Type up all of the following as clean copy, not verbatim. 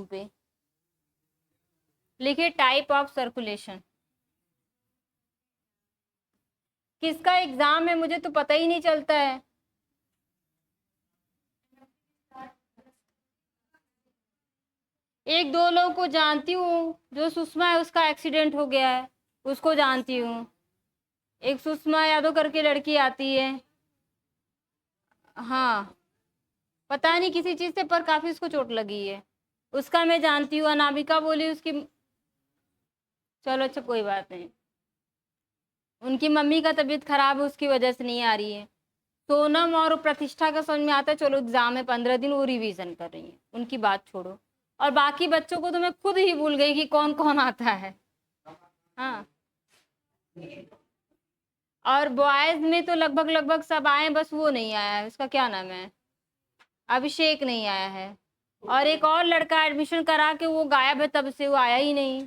पे लिखिए type of circulation. किसका एग्जाम है मुझे तो पता ही नहीं चलता है। एक दो लोगों को जानती हूँ, जो सुषमा है उसका एक्सीडेंट हो गया है, उसको जानती हूँ। एक सुषमा यादव करके लड़की आती है, हाँ पता नहीं किसी चीज से, पर काफी उसको चोट लगी है, उसका मैं जानती हूँ। अनामिका बोली उसकी, चलो अच्छा कोई बात नहीं। उनकी मम्मी का तबीयत खराब है, उसकी वजह से नहीं आ रही है। सोनम और प्रतिष्ठा का समझ में आता है, चलो एग्जाम है 15 दिन, वो रिवीजन कर रही है, उनकी बात छोड़ो। और बाकी बच्चों को तो मैं खुद ही भूल गई कि कौन कौन आता है। हाँ, और बॉयज में तो लगभग लगभग सब आए, बस वो नहीं आया है, उसका क्या नाम है, अभिषेक नहीं आया है। और एक और लड़का एडमिशन करा के वो गायब है, तब से वो आया ही नहीं।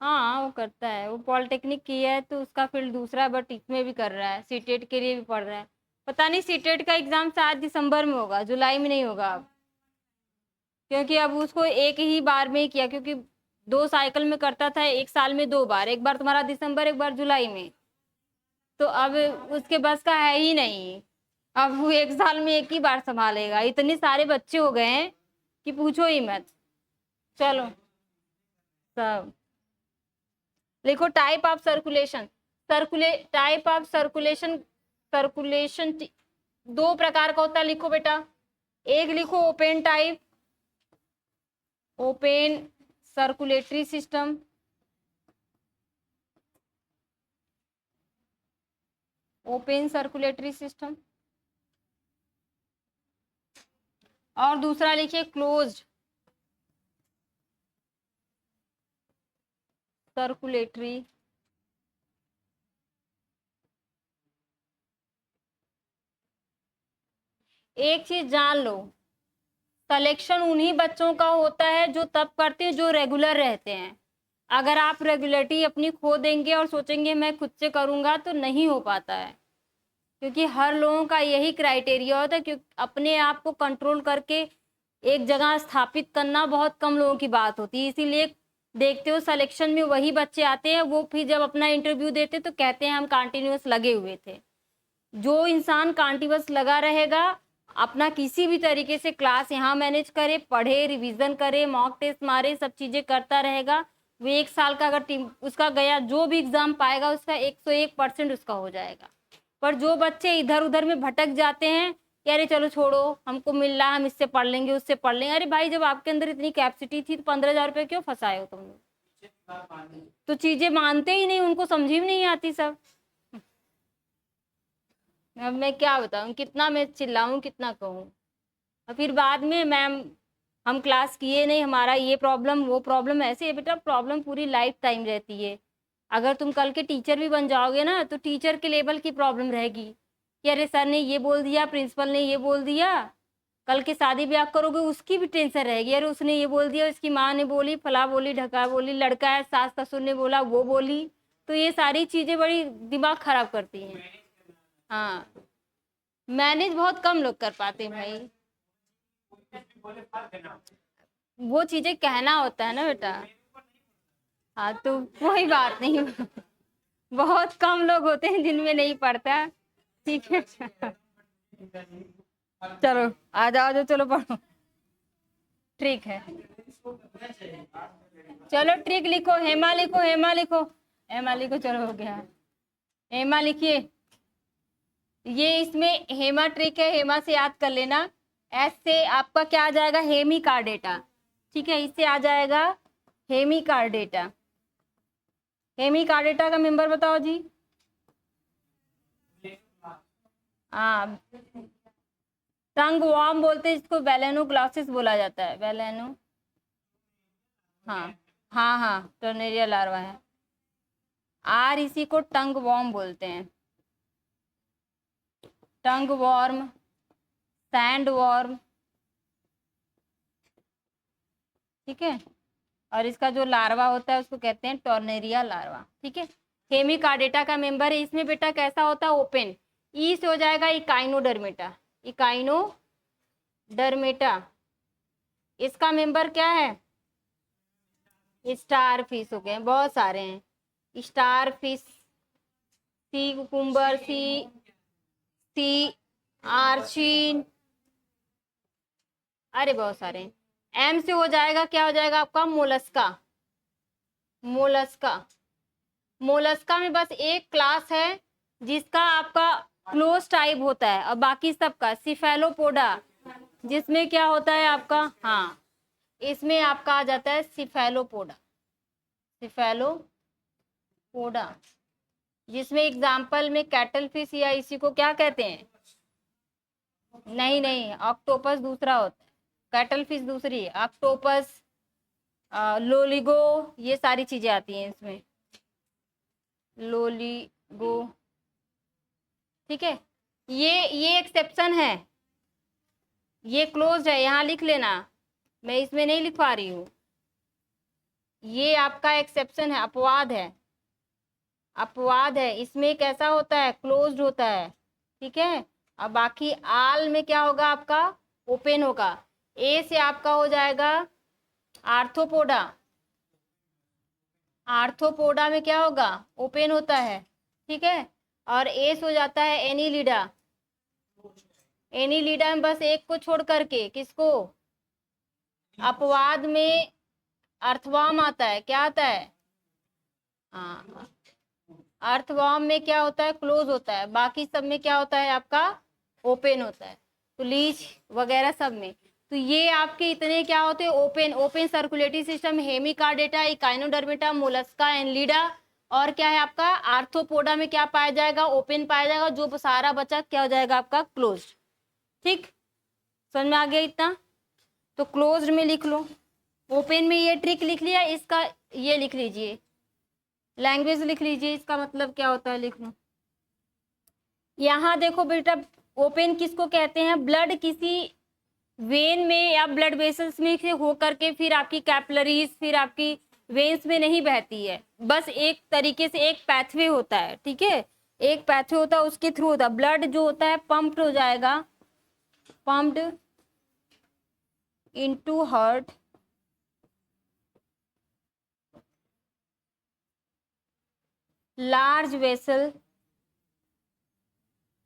हाँ वो करता है, वो पॉलिटेक्निक किया है तो उसका फील्ड दूसरा है, बट इसमें भी कर रहा है, सीटेट के लिए भी पढ़ रहा है। पता नहीं सीटेट का एग्जाम शायद दिसंबर में होगा, जुलाई में नहीं होगा अब, क्योंकि अब उसको एक ही बार में ही किया, क्योंकि 2 साइकिल में करता था, एक साल में 2 बार, एक बार तुम्हारा दिसंबर, एक बार जुलाई में। तो अब उसके बस का है ही नहीं, अब वो एक साल में एक ही बार संभालेगा। इतने सारे बच्चे हो गए हैं कि पूछो ही मत। चलो सब लिखो type of circulation. Type of circulation, circulation 2 प्रकार का होता है, लिखो बेटा। एक लिखो open type, open circulatory system, open circulatory system. और दूसरा लिखिए क्लोज्ड सर्कुलेटरी। एक चीज जान लो, सिलेक्शन उन्हीं बच्चों का होता है जो तब करते हैं जो रेगुलर रहते हैं। अगर आप रेगुलरिटी अपनी खो देंगे और सोचेंगे मैं खुद से करूंगा, तो नहीं हो पाता है, क्योंकि हर लोगों का यही क्राइटेरिया होता है। क्योंकि अपने आप को कंट्रोल करके एक जगह स्थापित करना बहुत कम लोगों की बात होती है। इसीलिए देखते हो सिलेक्शन में वही बच्चे आते हैं, वो फिर जब अपना इंटरव्यू देते तो कहते हैं हम कंटिन्यूअस लगे हुए थे। जो इंसान कंटिन्यूअस लगा रहेगा, अपना किसी भी तरीके से क्लास यहाँ मैनेज करे, पढ़े, रिवीजन करे, मॉक टेस्ट मारे, सब चीजें करता रहेगा, वो 1 साल का अगर टीम उसका गया, जो भी एग्जाम पाएगा उसका 101% उसका हो जाएगा। पर जो बच्चे इधर उधर में भटक जाते हैं कि अरे चलो छोड़ो, हमको मिल रहा है, हम इससे पढ़ लेंगे, उससे पढ़ लेंगे। अरे भाई, जब आपके अंदर इतनी कैपेसिटी थी तो 15,000 रुपये क्यों फंसाए हो तुम लोग? तो चीजें मानते ही नहीं, उनको समझ ही नहीं आती सब। अब मैं क्या बताऊं, कितना मैं चिल्लाऊं, कितना कहूं। और फिर बाद में मैम हम क्लास किए नहीं, हमारा ये प्रॉब्लम वो प्रॉब्लम, ऐसे है बेटा, प्रॉब्लम पूरी लाइफ टाइम रहती है। अगर तुम कल के टीचर भी बन जाओगे ना, तो टीचर के लेवल की प्रॉब्लम रहेगी कि अरे सर ने ये बोल दिया, प्रिंसिपल ने ये बोल दिया। कल के शादी ब्याह करोगे, उसकी भी टेंशन रहेगी, अरे उसने ये बोल दिया, उसकी माँ ने बोली, फला बोली, ढका बोली, लड़का है सास ससुर ने बोला, वो बोली। तो ये सारी चीजें बड़ी दिमाग खराब करती हैं। हाँ, मैनेज बहुत कम लोग कर पाते हैं भाई, वो चीजें कहना होता है ना बेटा। हाँ तो कोई बात नहीं, बहुत कम लोग होते हैं जिनमें नहीं पड़ता। ठीक है, चलो आ जाओ, जो चलो पढ़ो। ट्रिक है, चलो ट्रिक लिखो, हेमा लिखो, हेमा लिखो, हेमा लिखो, चलो हो गया। हेमा लिखिए, ये इसमें हेमा ट्रिक है, हेमा से याद कर लेना। एस से आपका क्या आ जाएगा, हेमी कार्डेटा। ठीक है, इससे आ जाएगा हेमी कार्डेटा। हेमी कार्डेटा का मेंबर बताओ जी। हाँ, टंग वार्म बोलते हैं जिसको, वेलेनो ग्लासेस बोला जाता है, वेलेनो। हाँ हाँ हाँ, टर्नेरिया लार्वा है। आर इसी को टंग वॉर्म बोलते हैं, टंग वॉर्म, सैंड वॉर्म। ठीक है, और इसका जो लार्वा होता है उसको कहते हैं टॉर्नेरिया लार्वा। ठीक है, हेमिकार्डेटा का मेंबर है। इसमें बेटा कैसा होता है, ओपन। ई से हो जाएगा इकाइनोडर्मेटा, इकाइनो डरमेटा, इसका मेंबर क्या है? स्टार फिश हो गए, बहुत सारे हैं। स्टार फिश, सी कुकुम्बर, सी आर्चिन, अरे बहुत सारे हैं। एम से हो जाएगा, क्या हो जाएगा आपका? मोलस्का। मोलस्का, मोलस्का में बस एक क्लास है जिसका आपका क्लोज टाइप होता है, और बाकी सबका सिफेलोपोडा, जिसमें क्या होता है आपका, हाँ, इसमें आपका आ जाता है सिफेलोपोडा। सिफेलोपोडा, जिसमें एग्जाम्पल में कैटल फिश या इसी को क्या कहते हैं? नहीं नहीं, ऑक्टोपस दूसरा होता है, कैटल फिश दूसरी है, ऑक्टोपस, लोलिगो, ये सारी चीजें आती हैं इसमें, लोलिगो, ठीक है। ये एक्सेप्शन है, ये क्लोज है, यहाँ लिख लेना, मैं इसमें नहीं लिखवा रही हूँ। ये आपका एक्सेप्शन है, अपवाद है, अपवाद है। इसमें कैसा होता है? क्लोज्ड होता है, ठीक है। और बाकी आल में क्या होगा आपका? ओपन होगा। ए से आपका हो जाएगा आर्थ्रोपोडा, आर्थ्रोपोडा में क्या होगा? ओपन होता है, ठीक है। और एस हो जाता है एनीलिडा, एनीलिडा में बस एक को छोड़ करके, किसको? अपवाद में अर्थवाम आता है, क्या आता है? हाँ, अर्थवाम में क्या होता है? क्लोज होता है, बाकी सब में क्या होता है आपका? ओपन होता है। तो लीच वगैरह सब में, तो ये आपके इतने क्या होते हैं? Open, open circulatory system, Hemichordata, Echinodermata, Mollusca, Annelida, और क्या है आपका? आर्थ्रोपोडा में क्या पाया जाएगा? ओपन पाया जाएगा, जो सारा बचा क्या हो जाएगा आपका? क्लोज्ड। ठीक, समझ में आ गया इतना? तो क्लोज्ड में लिख लो, ओपन में ये ट्रिक लिख लिया, इसका ये लिख लीजिए, लैंग्वेज लिख लीजिए, इसका मतलब क्या होता है लिख लो। यहाँ देखो बेटा, ओपन किसको कहते हैं? ब्लड किसी वेन में या ब्लड वेसल्स में से होकर के फिर आपकी कैपिलरीज, फिर आपकी वेन्स में नहीं बहती है, बस एक तरीके से एक पैथवे होता है, ठीक है, एक पैथवे होता है, उसके थ्रू होता है। ब्लड जो होता है पंप्ड हो जाएगा, pumped into heart, large vessel,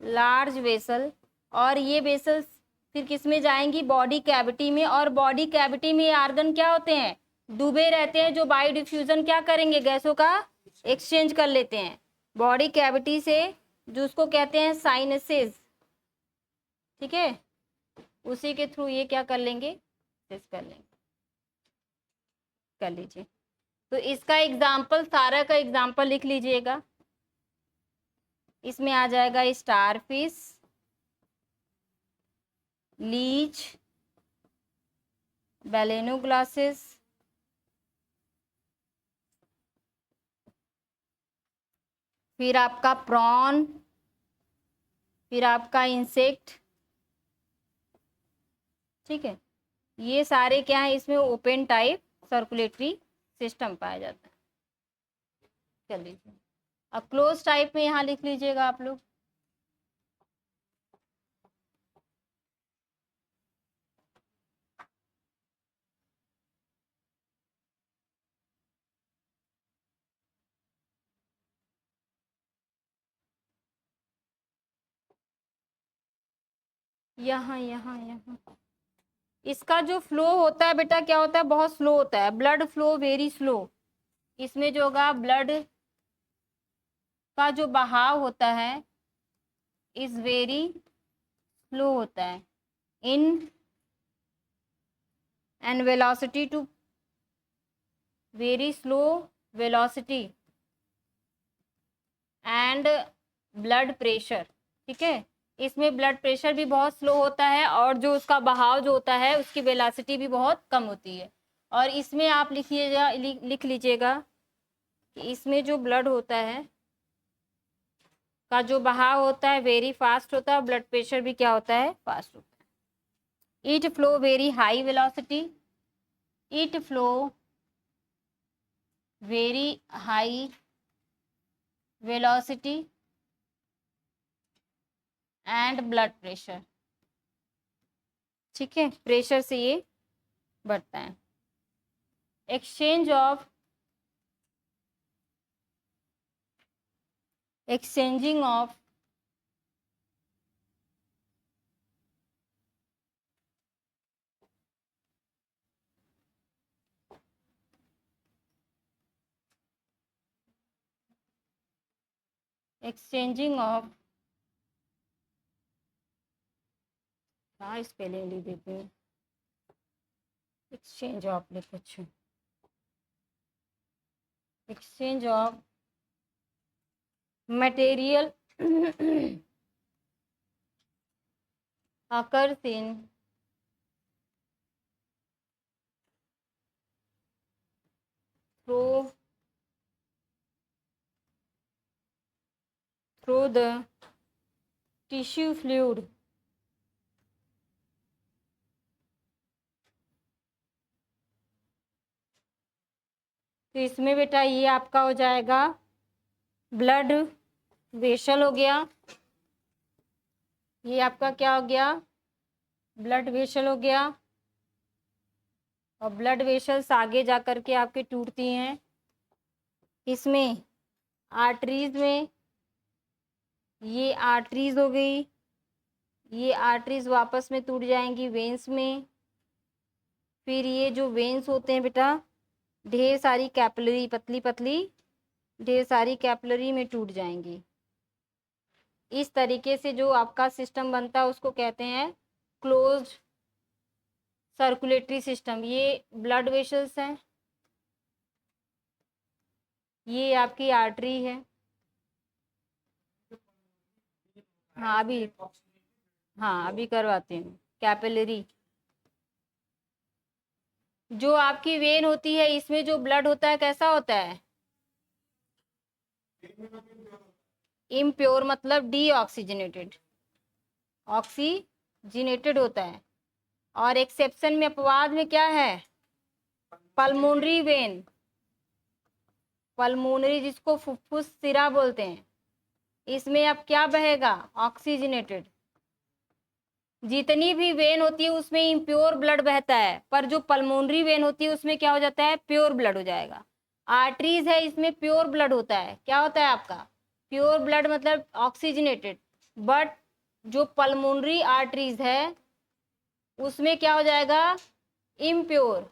large vessel, और ये वेसल्स फिर किस में जाएंगी? बॉडी कैविटी में, और बॉडी कैविटी में ये आर्गन क्या होते हैं? डूबे रहते हैं, जो बायो डिफ्यूजन क्या करेंगे? गैसों का एक्सचेंज कर लेते हैं बॉडी कैविटी से, जो उसको कहते हैं साइनसेस, ठीक है, उसी के थ्रू ये क्या कर लेंगे? कर लेंगे, कर लीजिए। तो इसका एग्जाम्पल, सारा का एग्जाम्पल लिख लीजिएगा। इसमें आ जाएगा स्टारफिश, लीच, बेलेनो ग्लासेस, फिर आपका प्रॉन, फिर आपका इंसेक्ट, ठीक है। ये सारे क्या है? इसमें ओपन टाइप सर्कुलेटरी सिस्टम पाया जाता है। चल लीजिए, अब क्लोज टाइप में यहाँ लिख लीजिएगा आप लोग। यहाँ यहाँ यहाँ इसका जो फ्लो होता है बेटा, क्या होता है? बहुत स्लो होता है, ब्लड फ्लो वेरी स्लो। इसमें जो होगा ब्लड का जो बहाव होता है इज वेरी स्लो होता है in and velocity too, very slow velocity and blood pressure, ठीक है। इसमें ब्लड प्रेशर भी बहुत स्लो होता है, और जो उसका बहाव जो होता है उसकी वेलोसिटी भी बहुत कम होती है। और इसमें आप लिखिएगा, लिख लीजिएगा कि इसमें जो ब्लड होता है का जो बहाव होता है वेरी फास्ट होता है, ब्लड प्रेशर भी क्या होता है? फास्ट होता है। It flow very high velocity, it flow very high velocity and blood pressure, ठीक है, प्रेशर से ये बढ़ता है। एक्सचेंजिंग ऑफ हाँ स्पेलिंग लिख देती हूँ, एक्सचेंज ऑफ लिख, अच्छा exchange of material occurs in through the tissue fluid तो इसमें बेटा ये आपका हो जाएगा ब्लड वेसल हो गया, ये आपका क्या हो गया, ब्लड वेसल हो गया, और ब्लड वेसल्स आगे जा कर के आपके टूटती हैं इसमें आर्टरीज में, ये आर्टरीज हो गई, ये आर्टरीज वापस में टूट जाएंगी वेन्स में, फिर ये जो वेन्स होते हैं बेटा ढेर सारी कैपिलरी, पतली पतली ढेर सारी कैपिलरी में टूट जाएंगी। इस तरीके से जो आपका सिस्टम बनता है उसको कहते हैं क्लोज्ड सर्कुलेटरी सिस्टम। ये ब्लड वेसल्स हैं, ये आपकी आर्टरी है। हाँ अभी करवाती हूँ। कैपिलरी जो आपकी वेन होती है इसमें जो ब्लड होता है कैसा होता है, इम्प्योर मतलब डीऑक्सीजनेटेड, ऑक्सीजनेटेड होता है। और एक्सेप्शन में अपवाद में क्या है, पल्मोनरी वेन, पल्मोनरी जिसको फुफ्फुस सिरा बोलते हैं, इसमें अब क्या बहेगा, ऑक्सीजनेटेड। जितनी भी वेन होती है उसमें इम्प्योर ब्लड बहता है, पर जो पल्मोनरी वेन होती है उसमें क्या हो जाता है, प्योर ब्लड हो जाएगा। आर्टरीज है इसमें प्योर ब्लड होता है, क्या होता है आपका, प्योर ब्लड मतलब ऑक्सीजनेटेड। बट जो पल्मोनरी आर्टरीज है उसमें क्या हो जाएगा, इम्प्योर,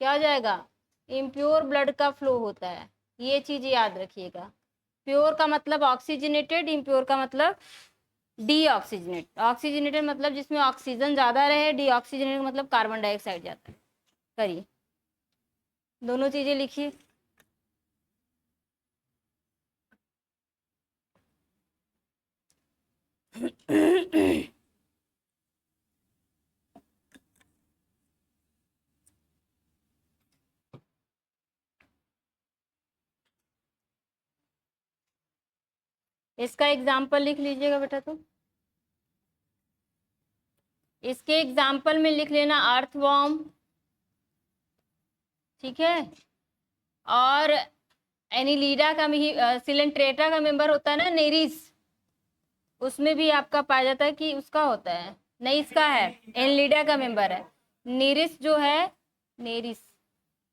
क्या हो जाएगा, इम्प्योर ब्लड का फ्लो होता है। ये चीज याद रखिएगा, प्योर का मतलब ऑक्सीजनेटेड, इम्प्योर का मतलब डीऑक्सीजनेट। ऑक्सीजनेटेड मतलब जिसमें ऑक्सीजन ज्यादा रहे, डीऑक्सीजनेटेड मतलब कार्बन डाइऑक्साइड ज्यादा है। करिए, दोनों चीजें लिखिए। इसका एग्जाम्पल लिख लीजिएगा बेटा, तो इसके एग्जाम्पल में लिख लेना अर्थवॉर्म, ठीक है, और एनिलीडा का सिलेंट्रेटा का मेंबर होता है ना नेरिस, उसमें भी आपका पाया जाता है कि उसका होता है, नहीं इसका है, एनिलीडा का मेंबर है। नेरिस जो है, नेरिस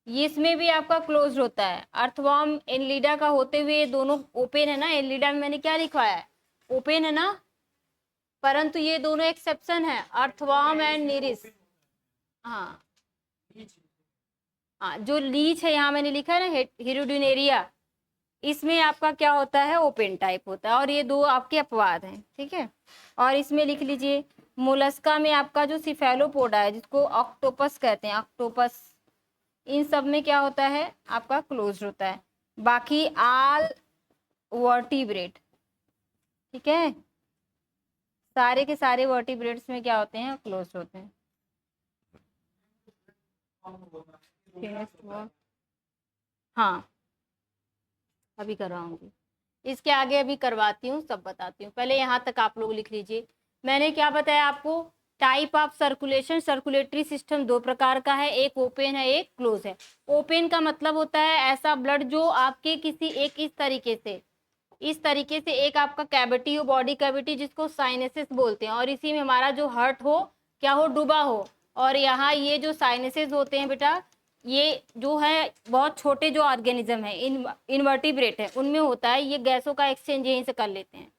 ये इसमें भी आपका क्लोज होता है। अर्थवॉर्म एनिलीडा का होते हुए दोनों ओपन है ना, एनिलीडा में मैंने क्या लिखवाया है, ओपन है ना, परंतु ये दोनों एक्सेप्शन है, अर्थवॉर्म एंड नेरिस। हाँ हाँ, जो लीच है यहाँ मैंने लिखा है ना हिरुडिनेरिया, इसमें आपका क्या होता है, ओपन टाइप होता है, और ये दो आपके अपवाद हैं, ठीक है। और इसमें लिख लीजिए मोलस्का में आपका जो सिफेलोपोडा है जिसको ऑक्टोपस कहते हैं, ऑक्टोपस, इन सब में क्या होता है आपका क्लोज होता है। बाकी आल वर्टिब्रेट, ठीक है, सारे के सारे वर्टिब्रेट्स में क्या होते हैं, क्लोज होते हैं। हाँ अभी करवाऊंगी, इसके आगे अभी करवाती हूँ, सब बताती हूँ, पहले यहाँ तक आप लोग लिख लीजिए। मैंने क्या बताया आपको, type of circulation, circulatory system दो प्रकार का है, एक ओपन है एक क्लोज है। ओपन का मतलब होता है ऐसा ब्लड जो आपके किसी एक इस तरीके से एक आपका कैविटी हो, बॉडी कैविटी जिसको साइनेसिस बोलते हैं, और इसी में हमारा जो हार्ट हो क्या हो, डूबा हो, और यहाँ ये जो साइनसेस होते हैं बेटा, ये जो है बहुत छोटे जो ऑर्गेनिज्म है, इनवर्टिब्रेट है, उनमें होता है। ये गैसों का एक्सचेंज यहीं से कर लेते हैं,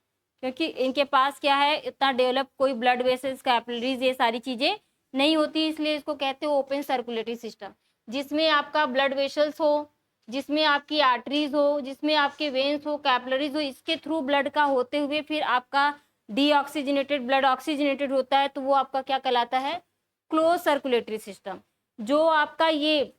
क्योंकि इनके पास क्या है, इतना डेवलप कोई ब्लड वेसल्स, कैपिलरीज, ये सारी चीज़ें नहीं होती, इसलिए इसको कहते हैं ओपन सर्कुलेटरी सिस्टम। जिसमें आपका ब्लड वेसल्स हो, जिसमें आपकी आर्टरीज हो, जिसमें आपके वेन्स हो, कैपिलरीज हो, इसके थ्रू ब्लड का होते हुए फिर आपका डीऑक्सीजनेटेड ब्लड ऑक्सीजनेटेड होता है, तो वो आपका क्या कहलाता है, क्लोज सर्कुलेटरी सिस्टम। जो आपका ये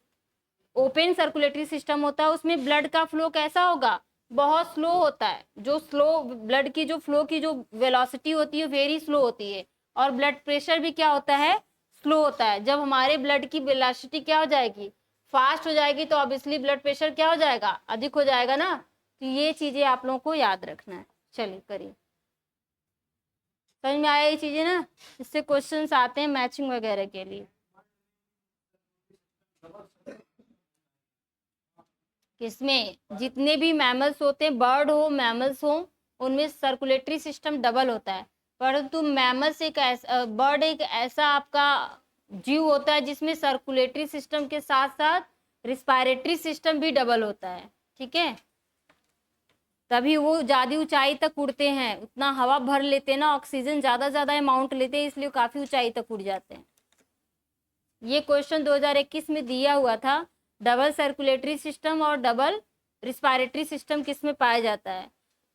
ओपन सर्कुलेटरी सिस्टम होता है उसमें ब्लड का फ्लो कैसा होगा, बहुत स्लो होता है। जो स्लो ब्लड की जो फ्लो की जो वेलोसिटी होती है वेरी स्लो होती है, और ब्लड प्रेशर भी क्या होता है, स्लो होता है। जब हमारे ब्लड की वेलोसिटी क्या हो जाएगी, फास्ट हो जाएगी, तो ऑब्वियसली ब्लड प्रेशर क्या हो जाएगा, अधिक हो जाएगा ना। तो ये चीजें आप लोगों को याद रखना है। चलिए करिए, समझ में आया ये चीजें ना, इससे क्वेश्चंस आते हैं मैचिंग वगैरह के लिए। किसमें, जितने भी मैमल्स होते हैं, बर्ड हो मैमल्स हो, उनमें सर्कुलेटरी सिस्टम डबल होता है। परंतु मैमल्स एक ऐसा, बर्ड एक ऐसा आपका जीव होता है जिसमें सर्कुलेटरी सिस्टम के साथ साथ रिस्पायरेटरी सिस्टम भी डबल होता है। ठीक है, तभी वो ज़्यादा ऊंचाई तक उड़ते हैं, उतना हवा भर लेते हैं ना, ऑक्सीजन ज़्यादा अमाउंट लेते हैं, इसलिए काफ़ी ऊंचाई तक उड़ जाते हैं। ये क्वेश्चन 2021 में दिया हुआ था, डबल सर्कुलेटरी सिस्टम और डबल रिस्पायरेटरी सिस्टम किस में पाया जाता है।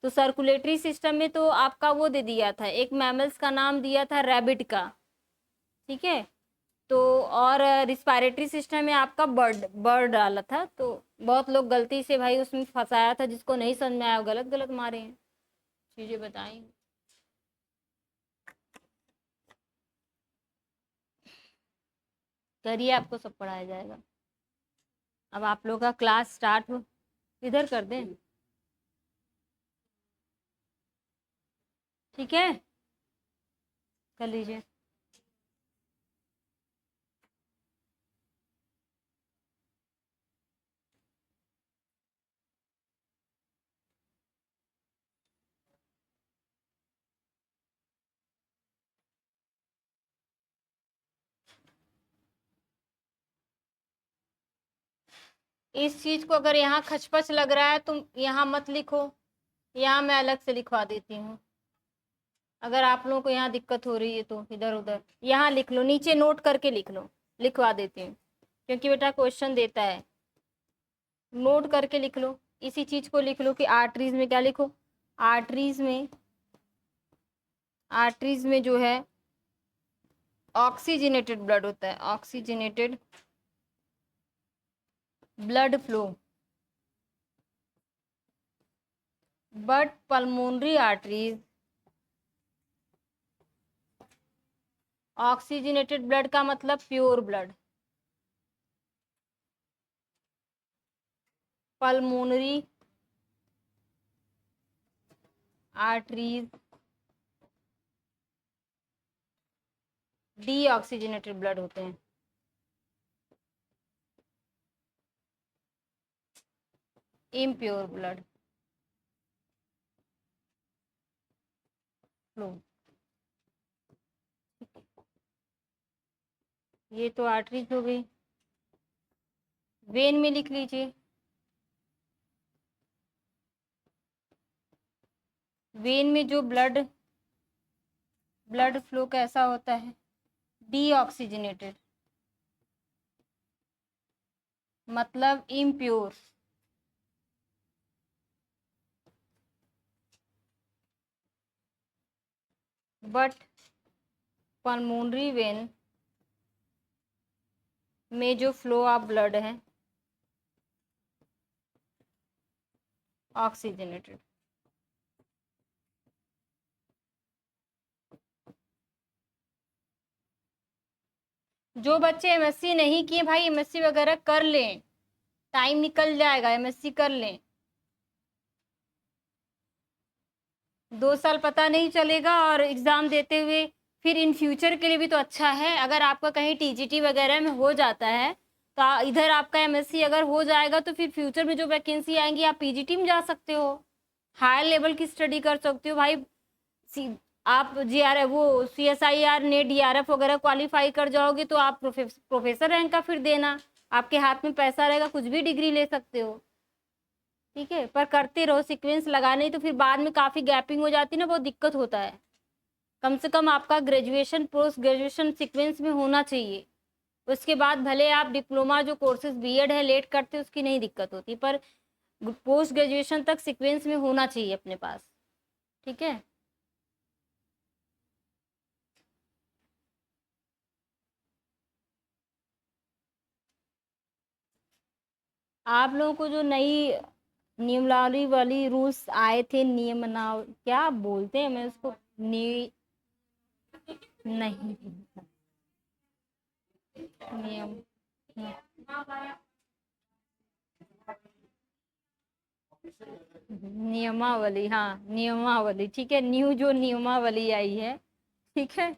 तो सर्कुलेटरी सिस्टम में तो आपका वो दे दिया था, एक मैमल्स का नाम दिया था रैबिट का, ठीक है। तो और रिस्पायरेटरी सिस्टम में आपका बर्ड बर्ड डाला था। तो बहुत लोग गलती से भाई उसमें फंसाया था, जिसको नहीं समझ में आया गलत गलत मारे हैं, चीज़ें बताई। करिए, आपको सब पढ़ाया जाएगा। अब आप लोग का क्लास स्टार्ट हो, इधर कर दें, ठीक है, कर लीजिए। इस चीज को अगर यहाँ खचपच लग रहा है तो यहाँ मत लिखो, यहाँ मैं अलग से लिखवा देती हूँ। अगर आप लोगों को यहाँ दिक्कत हो रही है तो इधर उधर यहाँ लिख लो, नीचे नोट करके लिख लो, लिखवा देती हूँ, क्योंकि बेटा क्वेश्चन देता है, नोट करके लिख लो। इसी चीज को लिख लो कि आर्टरीज में क्या लिखो, आर्टरीज में जो है ऑक्सीजनेटेड ब्लड होता है, oxygenated blood flow, but pulmonary arteries, oxygenated blood का मतलब pure blood, pulmonary arteries deoxygenated blood होते हैं। इम्प्योर ब्लड फ्लो, ये तो आर्टरीज हो गई। वेन में लिख लीजिए, वेन में जो ब्लड फ्लो कैसा होता है, डीऑक्सीजनेटेड, मतलब इम्प्योर। बट पल्मोनरी वेन में जो फ्लो ऑफ ब्लड है ऑक्सीजनेटेड। जो बच्चे एमएससी नहीं किए भाई, एमएससी वगैरह कर लें, टाइम निकल जाएगा, एमएससी कर लें, 2 साल पता नहीं चलेगा, और एग्ज़ाम देते हुए फिर इन फ्यूचर के लिए भी तो अच्छा है। अगर आपका कहीं टीजीटी वगैरह में हो जाता है तो इधर आपका एमएससी अगर हो जाएगा तो फिर फ्यूचर में जो वैकेंसी आएंगी आप पीजीटी में जा सकते हो, हायर लेवल की स्टडी कर सकते हो भाई। आप GRF वो CSIR नेट DRF वगैरह क्वालिफाई कर जाओगे तो आप प्रोफेसर रैंक का फिर देना, आपके हाथ में पैसा रहेगा, कुछ भी डिग्री ले सकते हो। ठीक है, पर करते रहो, सीक्वेंस लगाने, तो फिर बाद में काफ़ी गैपिंग हो जाती है ना, बहुत दिक्कत होता है। कम से कम आपका ग्रेजुएशन पोस्ट ग्रेजुएशन सीक्वेंस में होना चाहिए। उसके बाद भले आप डिप्लोमा जो कोर्सेज B.Ed है लेट करते उसकी नहीं दिक्कत होती, पर पोस्ट ग्रेजुएशन तक सीक्वेंस में होना चाहिए अपने पास। ठीक है, आप लोगों को जो नई नियमावली वाली रूल्स आए थे, नियमना क्या बोलते हैं, मैं उसको नहीं, नियम, नियमावली, हाँ नियमावली, ठीक है, न्यू जो नियमावली आई है, ठीक है,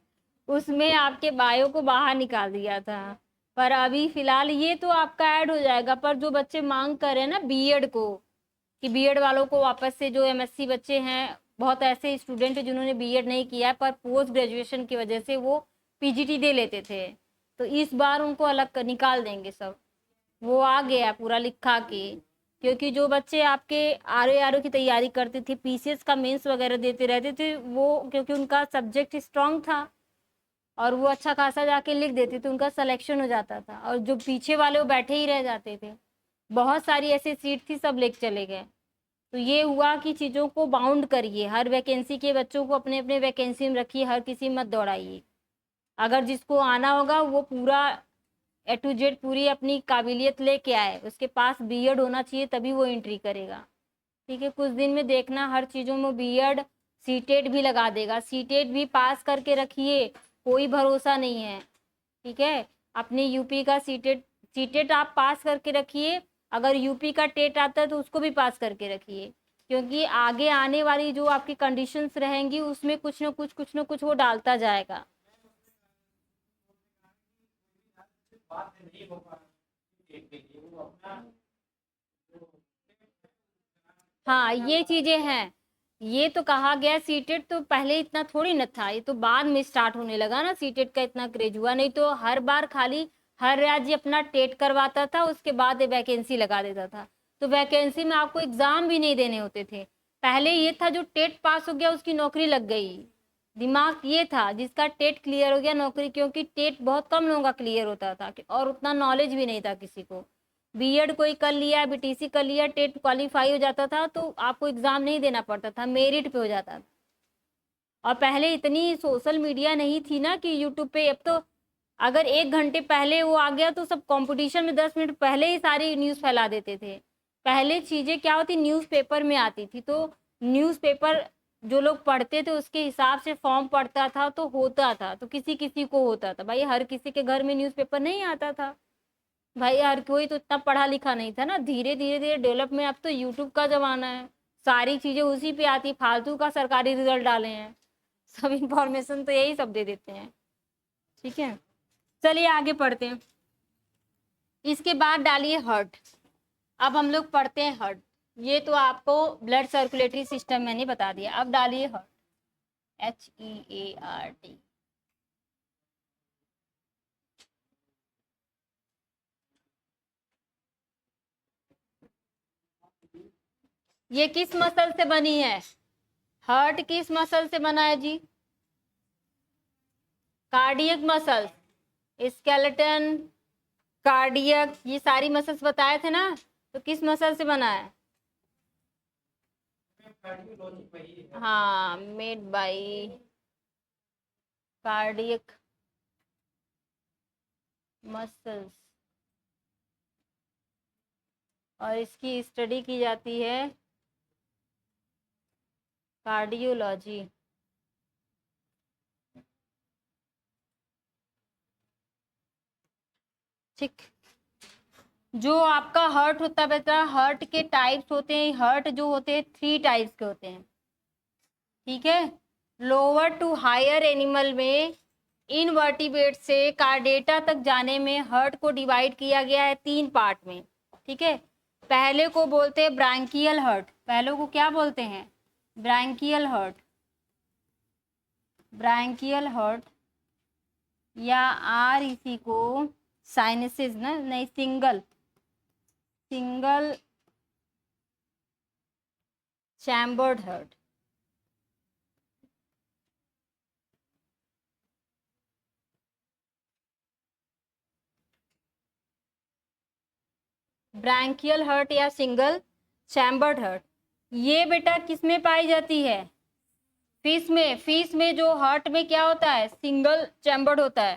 उसमें आपके बायो को बाहर निकाल दिया था। पर अभी फिलहाल ये तो आपका ऐड हो जाएगा, पर जो बच्चे मांग कर रहे हैं ना B.Ed को, कि B.Ed वालों को वापस से, जो MSc बच्चे हैं, बहुत ऐसे स्टूडेंट हैं जिन्होंने B.Ed नहीं किया है पर पोस्ट ग्रेजुएशन की वजह से वो PGT दे लेते थे, तो इस बार उनको अलग निकाल देंगे सब। वो आ गया पूरा लिखा के, क्योंकि जो बच्चे आपके RO की तैयारी करते थे, PCS का मेंस वगैरह देते रहते थे, वो क्योंकि उनका सब्जेक्ट स्ट्रांग था और वो अच्छा खासा जाके लिख देते थे, उनका सिलेक्शन हो जाता था, और जो पीछे वाले वो बैठे ही रह जाते थे। बहुत सारी ऐसी सीट थी, सब लेके चले गए। तो ये हुआ कि चीज़ों को बाउंड करिए, हर वैकेंसी के बच्चों को अपने अपने वैकेंसी में रखिए, हर किसी मत दौड़ाइए। अगर जिसको आना होगा वो पूरा A to Z पूरी अपनी काबिलियत लेके आए, उसके पास B.Ed होना चाहिए, तभी वो एंट्री करेगा। ठीक है, कुछ दिन में देखना हर चीज़ों में B.Ed, CTET भी लगा देगा, CTET भी पास करके रखिए, कोई भरोसा नहीं है। ठीक है, अपने यूपी का सीटेट आप पास करके रखिए, अगर यूपी का टेट आता है तो उसको भी पास करके रखिए, क्योंकि आगे आने वाली जो आपकी कंडीशंस रहेंगी उसमें कुछ ना कुछ वो डालता जाएगा। हाँ, ये चीजें हैं, ये तो कहा गया। सीटेट तो पहले इतना थोड़ी न था, ये तो बाद में स्टार्ट होने लगा ना, सीटेट का इतना क्रेज हुआ, नहीं तो हर बार खाली हर राज्य अपना टेट करवाता था, उसके बाद वैकेंसी लगा देता था, तो वैकेंसी में आपको एग्जाम भी नहीं देने होते थे। पहले ये था जो टेट पास हो गया उसकी नौकरी लग गई, दिमाग ये था, जिसका टेट क्लियर हो गया नौकरी, क्योंकि टेट बहुत कम लोगों का क्लियर होता था और उतना नॉलेज भी नहीं था किसी को। B.Ed कोई कर लिया, BTC कर लिया, टेट क्वालिफाई हो जाता था तो आपको एग्जाम नहीं देना पड़ता था, मेरिट पे हो जाता था। और पहले इतनी सोशल मीडिया नहीं थी ना कि यूट्यूब पे, अब तो अगर 1 घंटे पहले वो आ गया तो सब कंपटीशन में 10 मिनट पहले ही सारी न्यूज़ फैला देते थे। पहले चीज़ें क्या होती, न्यूज़पेपर में आती थी, तो न्यूज़पेपर जो लोग पढ़ते थे उसके हिसाब से फॉर्म पड़ता था तो होता था, तो किसी किसी को होता था, भाई हर किसी के घर में न्यूज़पेपर नहीं आता था, भाई हर कोई तो इतना पढ़ा लिखा नहीं था ना। धीरे धीरे धीरे डेवलप में, अब तो यूट्यूब का जमाना है, सारी चीजें उसी पे आती, फालतू का सरकारी रिजल्ट डाले हैं, सब इंफॉर्मेशन तो यही सब दे देते हैं। ठीक है, चलिए आगे पढ़ते हैं। इसके बाद डालिए हार्ट। अब हम लोग पढ़ते हैं हार्ट, ये तो आपको ब्लड सर्कुलेटरी सिस्टम मैंने बता दिया, अब डालिए हार्ट, HEART। ये किस मसल से बनी है, हार्ट किस मसल से बना है जी, कार्डियक मसल, स्केलेटन, कार्डियक, ये सारी मसल्स बताए थे ना, तो किस मसल से बना है, हाँ मेड बाय कार्डियक मसल्स, और इसकी स्टडी की जाती है कार्डियोलॉजी। ठीक, जो आपका हार्ट होता है बेटा, हार्ट के टाइप्स होते हैं, हार्ट जो होते हैं 3 टाइप्स के होते हैं। ठीक है, लोअर टू हायर एनिमल में इनवर्टिब्रेट से कार्डेटा तक जाने में हार्ट को डिवाइड किया गया है 3 पार्ट में। ठीक है, पहले को बोलते हैं ब्रांकियल हार्ट, पहले को क्या बोलते हैं, ब्रांकियल हार्ट। ब्रांकियल हर्ट, या आर इसी को साइनसिस ना, नहीं, single chambered heart. Branchial heart या सिंगल चैम्बर्ड हर्ट, ये बेटा किस में पाई जाती है? फिश में। फिश में जो हार्ट में क्या होता है? सिंगल चैम्बर्ड होता है।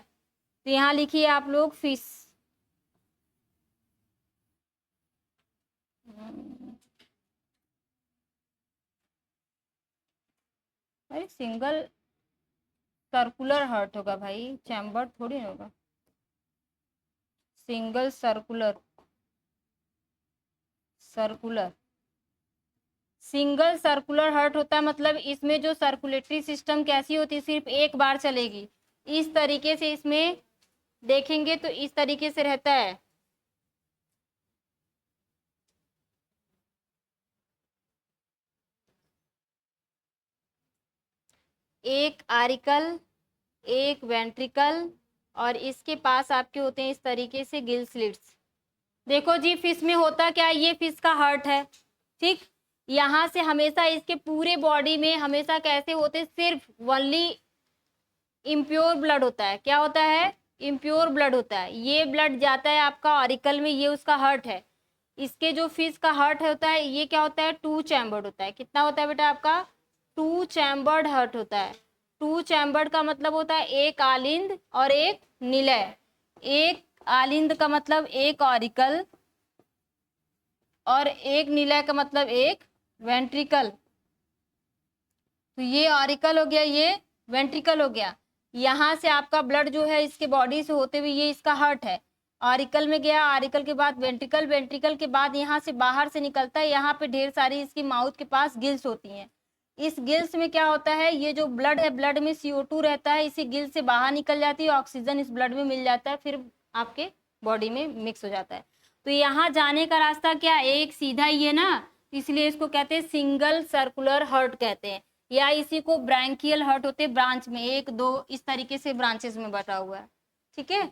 तो यहाँ लिखिए आप लोग फिश। अरे सिंगल सर्कुलर हार्ट होगा भाई, चैम्बर्ड थोड़ी ना होगा। Single circular single circular heart होता है, मतलब इसमें जो सर्कुलेटरी सिस्टम कैसी होती है? सिर्फ एक बार चलेगी। इस तरीके से इसमें देखेंगे तो इस तरीके से रहता है। एक आरिकल, एक वेंट्रिकल, और इसके पास आपके होते हैं इस तरीके से गिल स्लिट्स। देखो जी, फिश में होता क्या है? ये फिश का हार्ट है, ठीक। यहाँ से हमेशा इसके पूरे बॉडी में हमेशा कैसे होते? सिर्फ वनली इम्प्योर ब्लड होता है। क्या होता है? इम्प्योर ब्लड होता है। ये ब्लड जाता है आपका ऑरिकल में, ये उसका हार्ट है। इसके जो फिश का हार्ट होता है, ये क्या होता है? टू चैम्बर्ड होता है। कितना होता है बेटा आपका? टू चैम्बर्ड हार्ट होता है। टू चैम्बर्ड का मतलब होता है एक आलिंद और एक निलय। एक आलिंद का मतलब एक ऑरिकल, और एक निलय का मतलब एक वेंट्रिकल। तो ये ऑरिकल हो गया, ये वेंट्रिकल हो गया। यहाँ से आपका ब्लड जो है इसके बॉडी से होते हुए ये इसका हार्ट है, ऑरिकल में गया, ऑरिकल के बाद वेंट्रिकल, वेंट्रिकल के बाद यहाँ से बाहर से निकलता है। यहाँ पे ढेर सारी इसकी माउथ के पास गिल्स होती हैं। इस गिल्स में क्या होता है? ये जो ब्लड है, ब्लड में CO2 रहता है, इसी गिल्स से बाहर निकल जाती है, ऑक्सीजन इस ब्लड में मिल जाता है, फिर आपके बॉडी में मिक्स हो जाता है। तो यहाँ जाने का रास्ता क्या? एक सीधा ही है ना, इसलिए इसको कहते हैं सिंगल सर्कुलर हार्ट कहते हैं, या इसी को ब्रांकियल हार्ट होते हैं। ब्रांच में एक दो इस तरीके से ब्रांचेस में बटा हुआ है, ठीक है।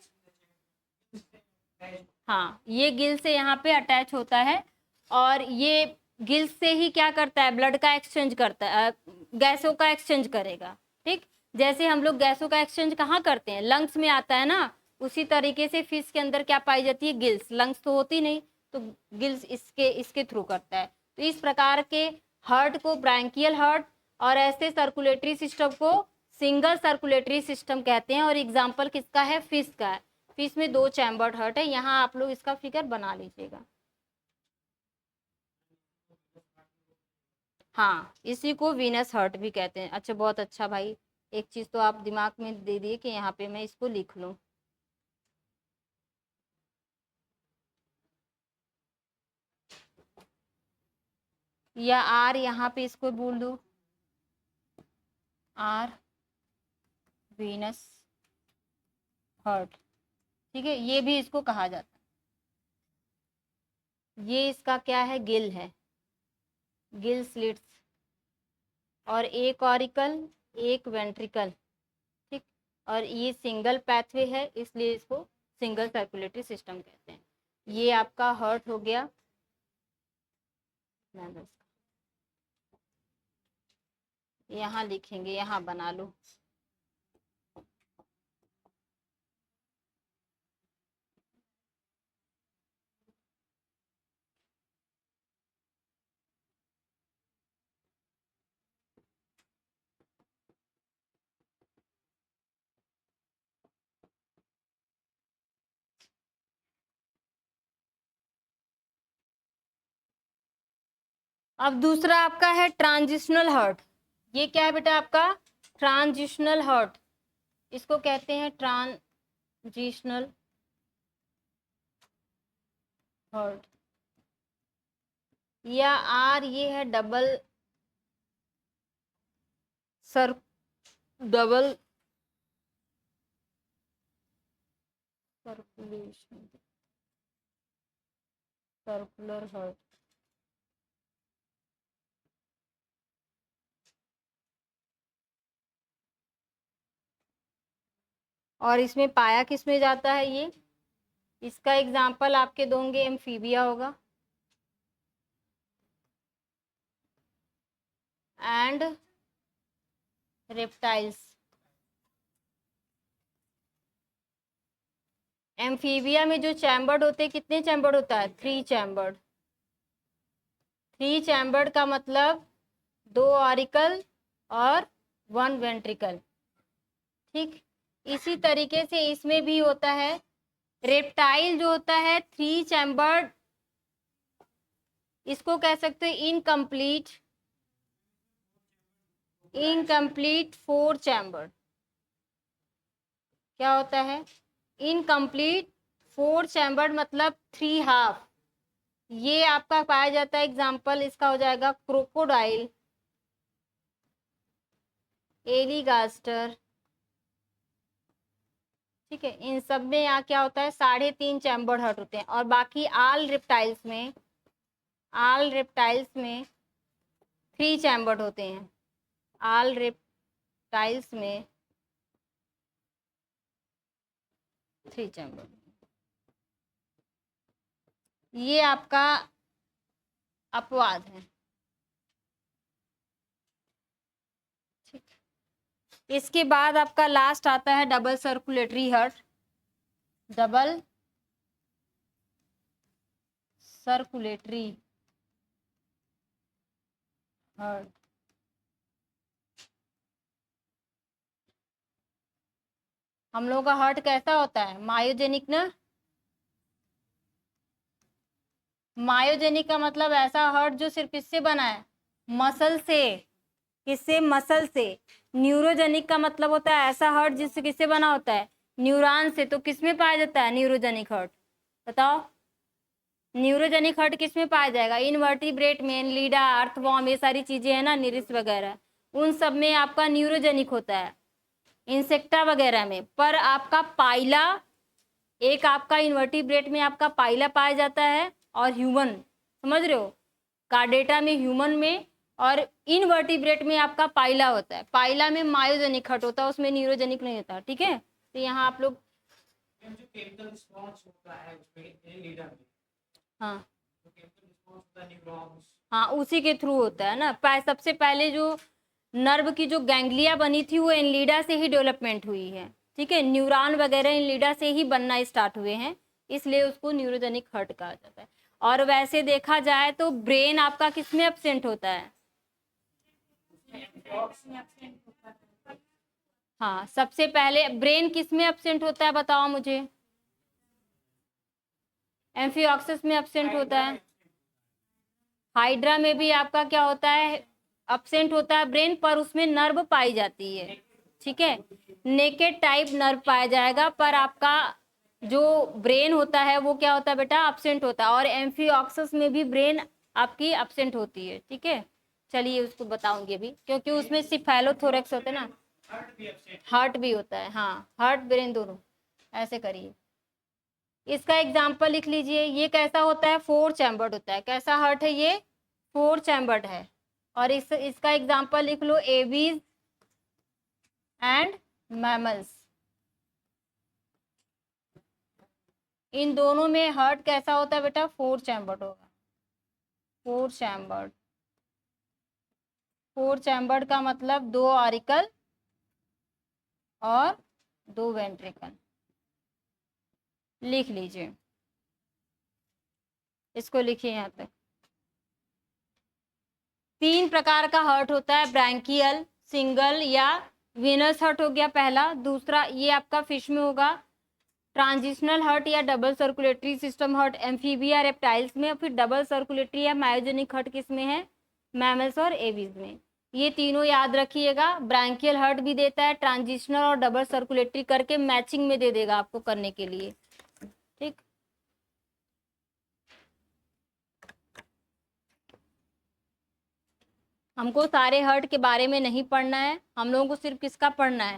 हाँ, ये गिल से यहाँ पे अटैच होता है, और ये गिल से ही क्या करता है? ब्लड का एक्सचेंज करता है, गैसों का एक्सचेंज करेगा, ठीक। जैसे हम लोग गैसों का एक्सचेंज कहाँ करते हैं? लंग्स में आता है ना, उसी तरीके से फिश के अंदर क्या पाई जाती है? गिल्स। लंग्स तो होती नहीं, तो गिल्स इसके इसके थ्रू करता है। तो इस प्रकार के हार्ट को ब्रांकियल हार्ट, और ऐसे सर्कुलेटरी सिस्टम को सिंगल सर्कुलेटरी सिस्टम कहते हैं। और एग्जाम्पल किसका है? फिश का है। फिश में दो चैम्बर्ड हार्ट है। यहाँ आप लोग इसका फिगर बना लीजिएगा। हाँ, इसी को वीनस हार्ट भी कहते हैं। अच्छा, बहुत अच्छा भाई, एक चीज तो आप दिमाग में दे दिए कि यहाँ पे मैं इसको लिख लूँ। या आर यहाँ पे इसको बोल दो, आर वीनस हार्ट, ठीक है। ये भी इसको कहा जाता है। ये इसका क्या है? गिल है, गिल स्लिट्स, और एक ऑरिकल, एक वेंट्रिकल, ठीक। और ये सिंगल पैथवे है, इसलिए इसको सिंगल सर्कुलेटरी सिस्टम कहते हैं। ये आपका हार्ट हो गया। यहाँ लिखेंगे, यहाँ बना लो। अब दूसरा आपका है ट्रांजिशनल हार्ट। ये क्या है बेटा आपका? ट्रांजिशनल हार्ट, इसको कहते हैं ट्रांजिशनल हार्ट, या आर ये है sir double circulation circular heart. और इसमें पाया किस में जाता है ये? इसका एग्जाम्पल आपके दोगे एम्फीबिया होगा एंड रेप्टाइल्स। एम्फीबिया में जो चैम्बर्ड होते हैं, कितने चैम्बर्ड होता है? 3 चैम्बर्ड। 3 चैम्बर्ड का मतलब 2 ऑरिकल और 1 वेंट्रिकल। ठीक, इसी तरीके से इसमें भी होता है। रेप्टाइल जो होता है 3 चैम्बर्ड, इसको कह सकते हैं इनकम्प्लीट 4 चैम्बर्ड। क्या होता है? इनकम्प्लीट 4 चैम्बर्ड मतलब 3 हाफ। ये आपका पाया जाता है, एग्जाम्पल इसका हो जाएगा क्रोकोडाइल, एलिगास्टर। ठीक है, इन सब में यहाँ क्या होता है? 3.5 चैम्बर्ड हर्ट होते हैं। और बाकी आल रेप्टाइल्स में 3 चैम्बर्ड होते हैं। आल रेप्टाइल्स में 3 चैम्बर्ड। ये आपका अपवाद है। ठीक, इसके बाद आपका लास्ट आता है double circulatory heart. Double circulatory heart. हम लोगों का हार्ट कैसा होता है? मायोजेनिक ना। मायोजेनिक का मतलब ऐसा हार्ट जो सिर्फ किससे बना है? मसल से। किससे? मसल से। न्यूरोजेनिक का मतलब होता है ऐसा हार्ट जिससे किससे बना होता है? न्यूरॉन से। तो किसमें पाया जाता है न्यूरोजेनिक हार्ट? बताओ, न्यूरोजेनिक हार्ट किसमें पाया जाएगा? इनवर्टिब्रेट में, लीडा, अर्थवॉर्म, ये सारी चीजें है ना, निरिस वगैरह, उन सब में आपका न्यूरोजेनिक होता है, इंसेक्टा वगैरह में। पर आपका पाइला, एक आपका इन्वर्टिब्रेट में आपका पाइला पाया जाता है, और ह्यूमन, समझ रहे हो, कार्डेटा में, ह्यूमन में, और इनवर्टिब्रेट में आपका पाइला होता है। पाइला में मायोजेनिक हट होता है, उसमें न्यूरोजेनिक नहीं होता। ठीक है, तो यहाँ आप लोग हाँ हाँ उसी के थ्रू होता है ना। सबसे पहले जो नर्व की जो गैंग्लिया बनी थी वो इनलीडा से ही डेवलपमेंट हुई है। ठीक है, न्यूरॉन वगैरह इनलीडा से ही बनना स्टार्ट हुए हैं, इसलिए उसको न्यूरोजेनिक हर्ट कहा जाता है। और वैसे देखा जाए तो ब्रेन आपका किसमें एब्सेंट होता है? हाँ, सबसे पहले ब्रेन किसमें एब्सेंट होता है बताओ मुझे? एम्फिऑक्सिस में एब्सेंट होता है। हाइड्रा में भी आपका क्या होता है? एब्सेंट होता है ब्रेन, पर उसमें नर्व पाई जाती है। ठीक है, नेकेड टाइप नर्व पाया जाएगा, पर आपका जो ब्रेन होता है वो क्या होता है बेटा? एब्सेंट होता है। और एम्फिऑक्सिस में भी ब्रेन आपकी एब्सेंट होती है। ठीक है, चलिए उसको बताऊंगी अभी, क्योंकि उसमें सिफेलोथोरैक्स होते हैं ना। हार्ट भी होता है, हाँ, हार्ट ब्रेन दोनों। ऐसे करिए, इसका एग्जाम्पल लिख लीजिए। ये कैसा होता है? 4 चैम्बर्ड होता है। कैसा हार्ट है ये? 4 चैम्बर्ड है। और इसका एग्जाम्पल लिख लो, एवीज एंड मैमल्स। इन दोनों में हार्ट कैसा होता है बेटा? 4 चैम्बर्ड होगा। 4 चैम्बर्ड। 4 चैम्बर्ड का मतलब 2 ऑरिकल और 2 वेंट्रिकल। लिख लीजिए, इसको लिखिए यहाँ तक। 3 प्रकार का हार्ट होता है, ब्रैंकियल, सिंगल या वेनस हार्ट हो गया पहला। दूसरा ये आपका फिश में होगा, ट्रांजिशनल हार्ट या double circulatory system heart amphibia reptiles में। फिर डबल सर्कुलेटरी या मायोजेनिक हार्ट किस में है? मैमल्स और एवीज में। ये तीनों याद रखिएगा। ब्रैंकियल हार्ट भी देता है, ट्रांजिशनल और डबल सर्कुलेटरी करके मैचिंग में दे देगा आपको करने के लिए। ठीक, हमको सारे हार्ट के बारे में नहीं पढ़ना है, हम लोगों को सिर्फ किसका पढ़ना है?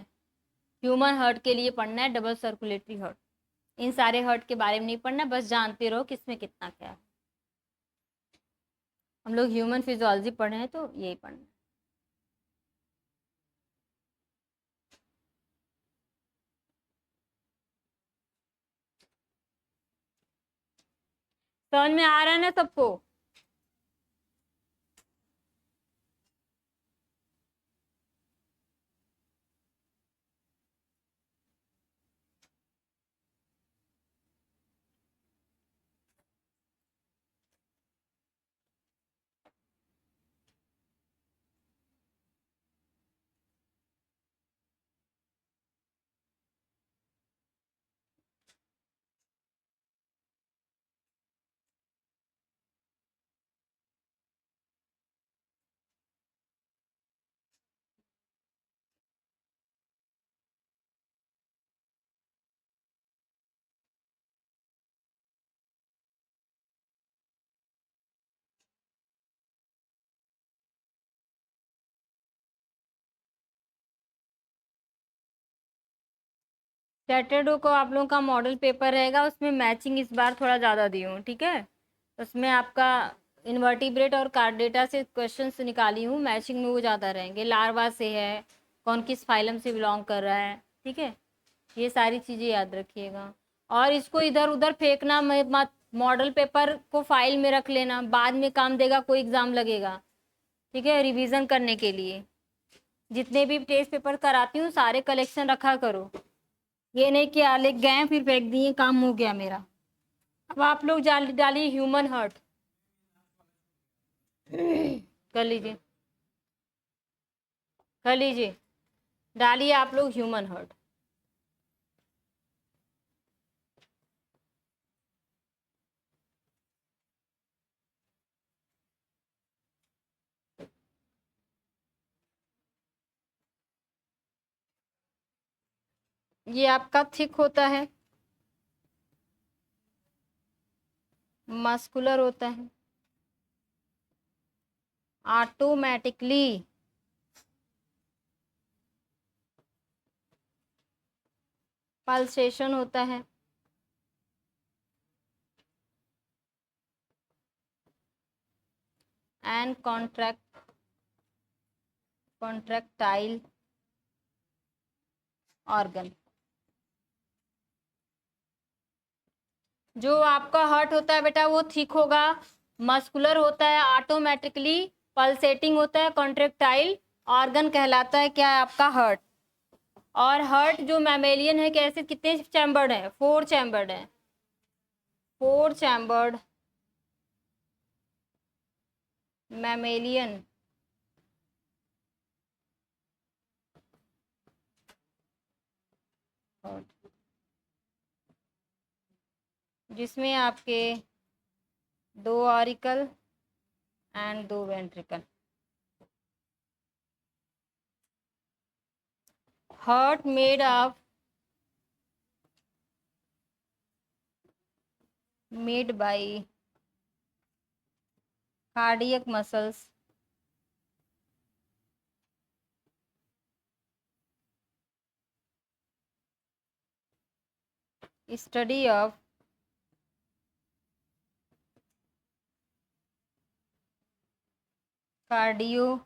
ह्यूमन हार्ट के लिए पढ़ना है, डबल सर्कुलेटरी हार्ट। इन सारे हार्ट के बारे में नहीं पढ़ना, बस जानते रहो किसमें कितना क्या है। हम लोग ह्यूमन फिजियोलॉजी पढ़े हैं तो यही पढ़ना है। समझ में आ रहा है ना सबको? सैटरडे को आप लोगों का मॉडल पेपर रहेगा, उसमें मैचिंग इस बार थोड़ा ज़्यादा दी हूँ, ठीक है। उसमें आपका इन्वर्टिब्रेट और कार्डेटा से क्वेश्चंस निकाली हूँ, मैचिंग में वो ज़्यादा रहेंगे। लार्वा से है, कौन किस फाइलम से बिलोंग कर रहा है, ठीक है। ये सारी चीज़ें याद रखिएगा। और इसको इधर उधर फेंकना मत, मॉडल पेपर को फाइल में रख लेना, बाद में काम देगा, कोई एग्ज़ाम लगेगा, ठीक है, रिवीजन करने के लिए। जितने भी टेस्ट पेपर कराती हूँ सारे कलेक्शन रखा करो, ये नहीं कि लिख गए फिर फेंक दिए, काम हो गया मेरा। अब आप लोग डालिए ह्यूमन हार्ट, कर लीजिए, कर लीजिए, डालिए आप लोग ह्यूमन हार्ट। ये आपका थिक होता है, मस्कुलर होता है, ऑटोमेटिकली पल्सेशन होता है, एंड कॉन्ट्रैक्टाइल ऑर्गन। जो आपका हार्ट होता है बेटा वो थिक होगा, मस्कुलर होता है, ऑटोमेटिकली पल्सेटिंग होता है, कॉन्ट्रैक्टाइल ऑर्गन कहलाता है क्या है आपका हार्ट। और हार्ट जो मैमेलियन है कैसे, कितने चैम्बर्ड है, 4 चैम्बर्ड है, 4 चैम्बर्ड मैमेलियन। जिसमें आपके 2 auricle and 2 ventricle. Heart made by cardiac muscles, study of cardiology,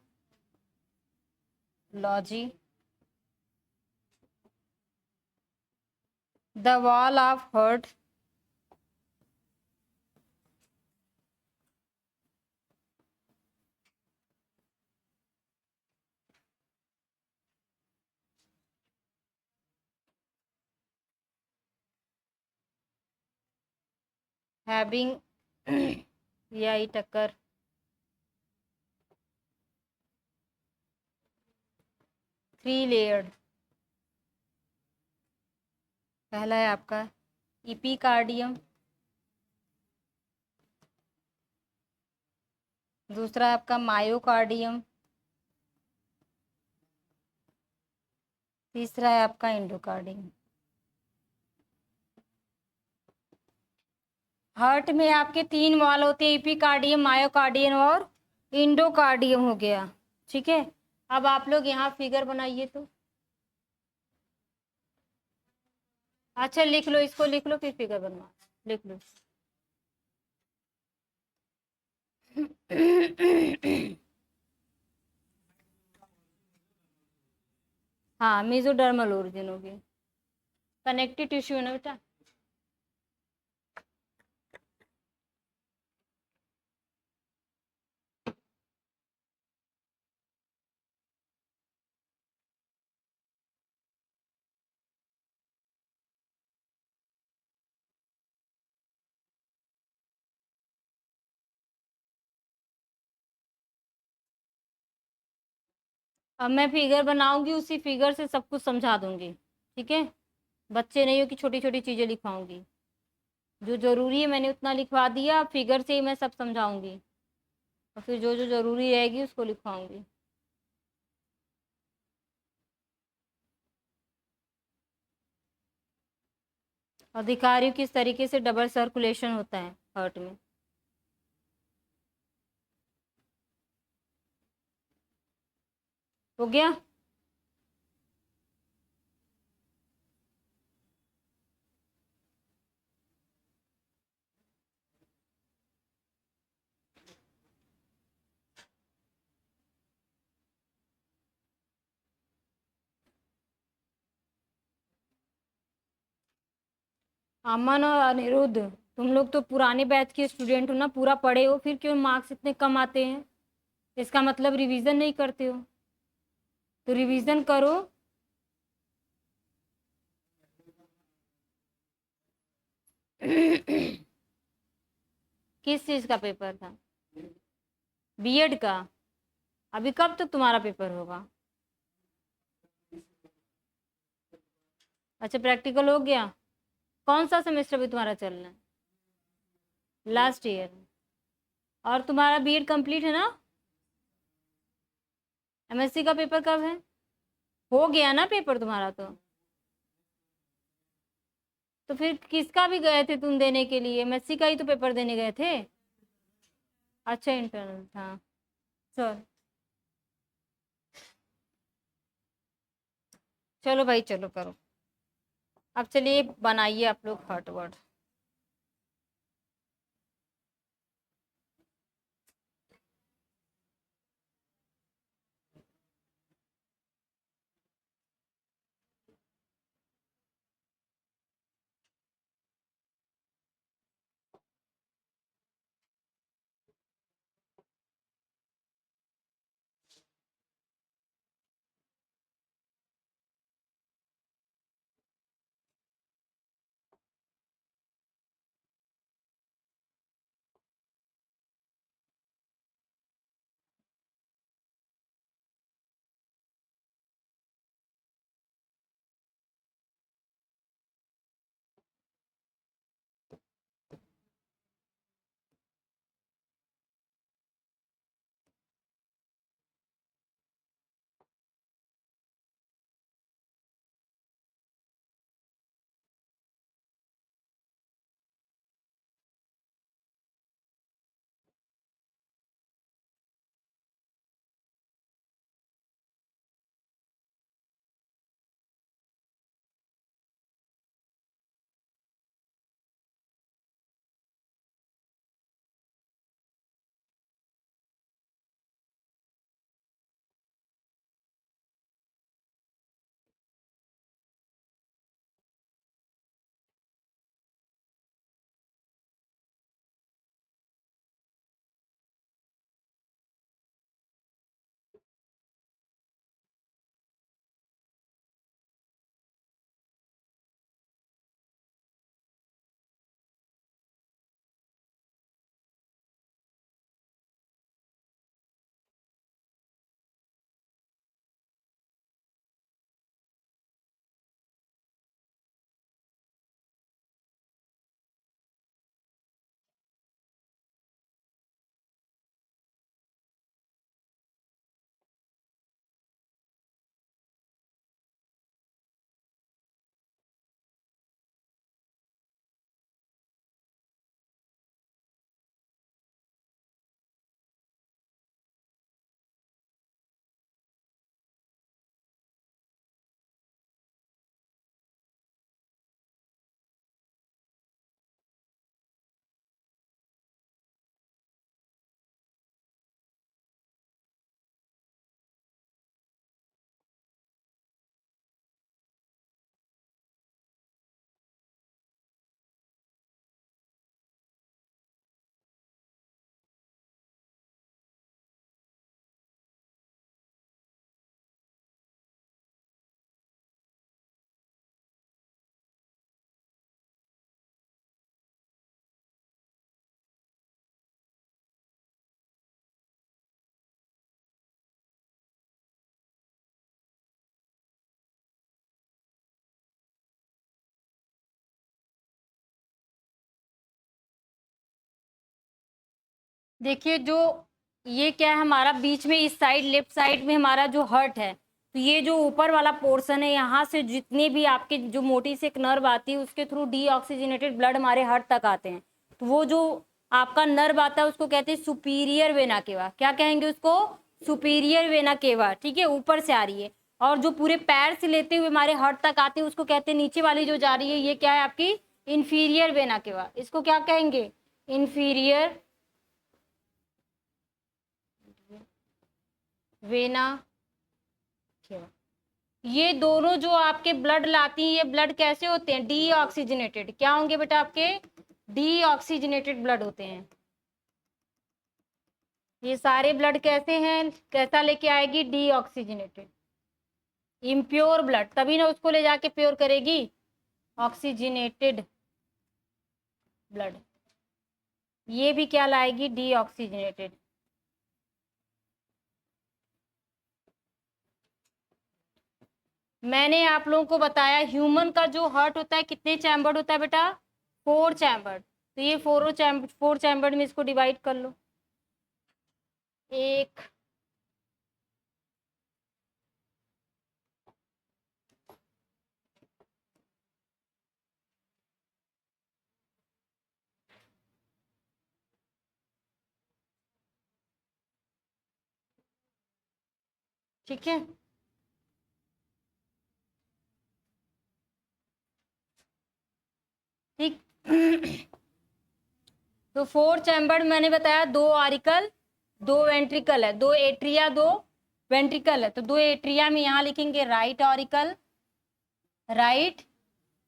the wall of heart having या टक्कर 3 लेयर्ड। पहला है आपका इपिकार्डियम, दूसरा है आपका मायोकार्डियम, तीसरा है आपका एंडोकार्डियम। हार्ट में आपके 3 वॉल होते हैं, इपिकार्डियम, मायोकार्डियम और इंडोकार्डियम हो गया, ठीक है। अब आप लोग यहाँ फिगर बनाइए तो, अच्छा लिख लो, इसको लिख लो फिर फिगर बनवा, लिख लो। हाँ मेसोडर्मल ओरिजिन हो गई, कनेक्टिव टिश्यू है ना बेटा। अब मैं फिगर बनाऊंगी, उसी फिगर से सब कुछ समझा दूंगी, ठीक है। बच्चे नहीं हो कि छोटी छोटी चीजें लिखवाऊंगी, जो जरूरी है मैंने उतना लिखवा दिया, फिगर से ही मैं सब समझाऊंगी, और फिर जो जो जरूरी रहेगी उसको लिखवाऊंगी। और दिखा रही हूँ किस तरीके से डबल सर्कुलेशन होता है हार्ट में। हो गया। अमन और अनिरुद्ध, तुम लोग तो पुराने बैच के स्टूडेंट हो ना, पूरा पढ़े हो, फिर क्यों मार्क्स इतने कम आते हैं? इसका मतलब रिवीजन नहीं करते हो, तो रिवीजन करो। किस चीज का पेपर था? बीएड का? अभी कब तक तुम्हारा पेपर होगा? अच्छा, प्रैक्टिकल हो गया। कौन सा सेमेस्टर भी तुम्हारा चल रहा है? Last year. और तुम्हारा बीएड कंप्लीट है ना? एमएससी का पेपर कब है? हो गया ना पेपर तुम्हारा तो फिर किसका भी गए थे तुम देने के लिए? एमएससी का ही तो पेपर देने गए थे। अच्छा, इंटरनल था। चल, चलो भाई, चलो करो। अब चलिए बनाइए आप लोग हॉट वर्ड। देखिए जो ये क्या है हमारा बीच में इस साइड लेफ्ट साइड में हमारा जो हार्ट है, तो ये जो ऊपर वाला पोर्शन है यहाँ से जितने भी आपके जो मोटी से एक नर्व आती है उसके थ्रू डीऑक्सीजनेटेड ब्लड हमारे हार्ट तक आते हैं। तो वो जो आपका नर्व आता है उसको कहते हैं सुपीरियर वेना केवा। क्या कहेंगे उसको? Superior vena cava. ठीक है, ऊपर से आ रही है। और जो पूरे पैर से लेते हुए हमारे हार्ट तक आते हैं उसको कहते हैं, नीचे वाली जो जा रही है ये क्या है आपकी? Inferior vena cava. इसको क्या कहेंगे? Inferior vena cava. ये दोनों जो आपके ब्लड लाती हैं, ये ब्लड कैसे होते हैं? डीऑक्सीजनेटेड। क्या होंगे बेटा आपके? डीऑक्सीजनेटेड ब्लड होते हैं। ये सारे ब्लड कैसे हैं? कैसा लेके आएगी? डीऑक्सीजनेटेड। इम्प्योर ब्लड, तभी ना उसको ले जाके प्योर करेगी। ऑक्सीजनेटेड ब्लड, ये भी क्या लाएगी? डीऑक्सीजनेटेड। मैंने आप लोगों को बताया ह्यूमन का जो हार्ट होता है कितने चैम्बर्ड होता है बेटा? 4 चैम्बर्ड। तो ये 4 चैम्बर्ड में इसको डिवाइड कर लो। एक, ठीक है। ठीक तो 4 चैम्बर्ड मैंने बताया, 2 आरिकल 2 वेंट्रिकल है, 2 एट्रिया 2 वेंट्रिकल है। तो 2 एट्रिया में यहाँ लिखेंगे राइट ऑरिकल, राइट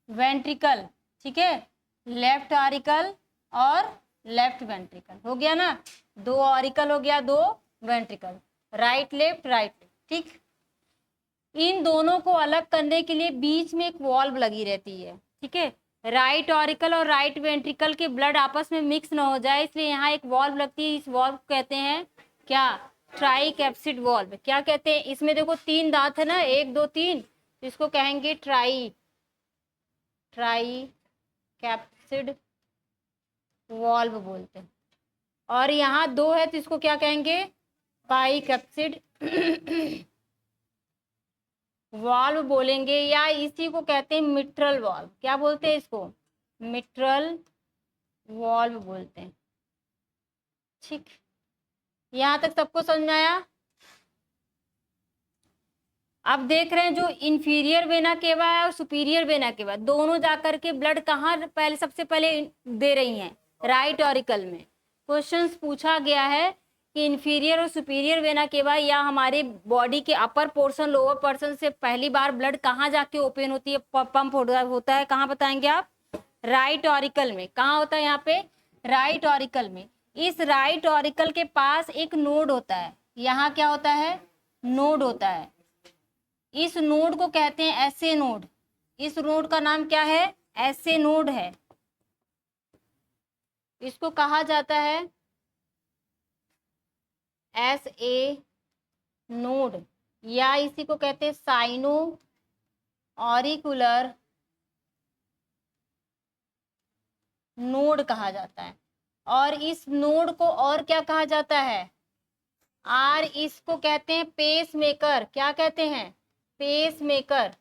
वेंट्रिकल। ठीक है, लेफ्ट ऑरिकल और लेफ्ट वेंट्रिकल। हो गया ना? 2 ऑरिकल हो गया, 2 ventricle, right left right left. ठीक, इन दोनों को अलग करने के लिए बीच में एक वॉल्व लगी रहती है। ठीक है, राइट ऑरिकल और राइट वेंट्रिकल के ब्लड आपस में मिक्स ना हो जाए इसलिए यहाँ एक वॉल्व लगती है। इस वॉल्व को कहते हैं क्या? Try capsid valve. क्या कहते हैं? इसमें देखो 3 दांत है ना, 1 2 3, इसको कहेंगे ट्राई कैप्सिड वॉल्व बोलते हैं। और यहाँ 2 है तो इसको क्या कहेंगे? पाई कैप्सिड वाल्व बोलेंगे, या इसी को कहते हैं मिट्रल वाल्व। क्या बोलते हैं इसको? मिट्रल वाल्व बोलते हैं। ठीक, यहां तक सबको समझ में आया? अब देख रहे हैं जो इंफीरियर वेना केवा है और सुपीरियर वेना केवा दोनों जाकर के ब्लड कहाँ पहले सबसे पहले दे रही हैं? राइट ऑरिकल में। क्वेश्चंस पूछा गया है कि इंफीरियर और सुपीरियर वेना केवा या हमारे बॉडी के अपर पोर्शन लोअर पोर्शन से पहली बार ब्लड कहाँ जाके ओपन होती है, पंप होता है? कहाँ बताएंगे आप? राइट ऑरिकल में। कहाँ होता है यहाँ पे? राइट ऑरिकल में। इस राइट ऑरिकल के पास एक नोड होता है। यहाँ क्या होता है? नोड होता है। इस नोड को कहते हैं एसए नोड। इस नोड का नाम क्या है? एसए नोड है। इसको कहा जाता है एस ए नोड, या इसी को कहते हैं साइनो ऑरिकुलर नोड कहा जाता है। और इस नोड को और क्या कहा जाता है? और इसको कहते हैं पेस मेकर। क्या कहते हैं? Pace maker.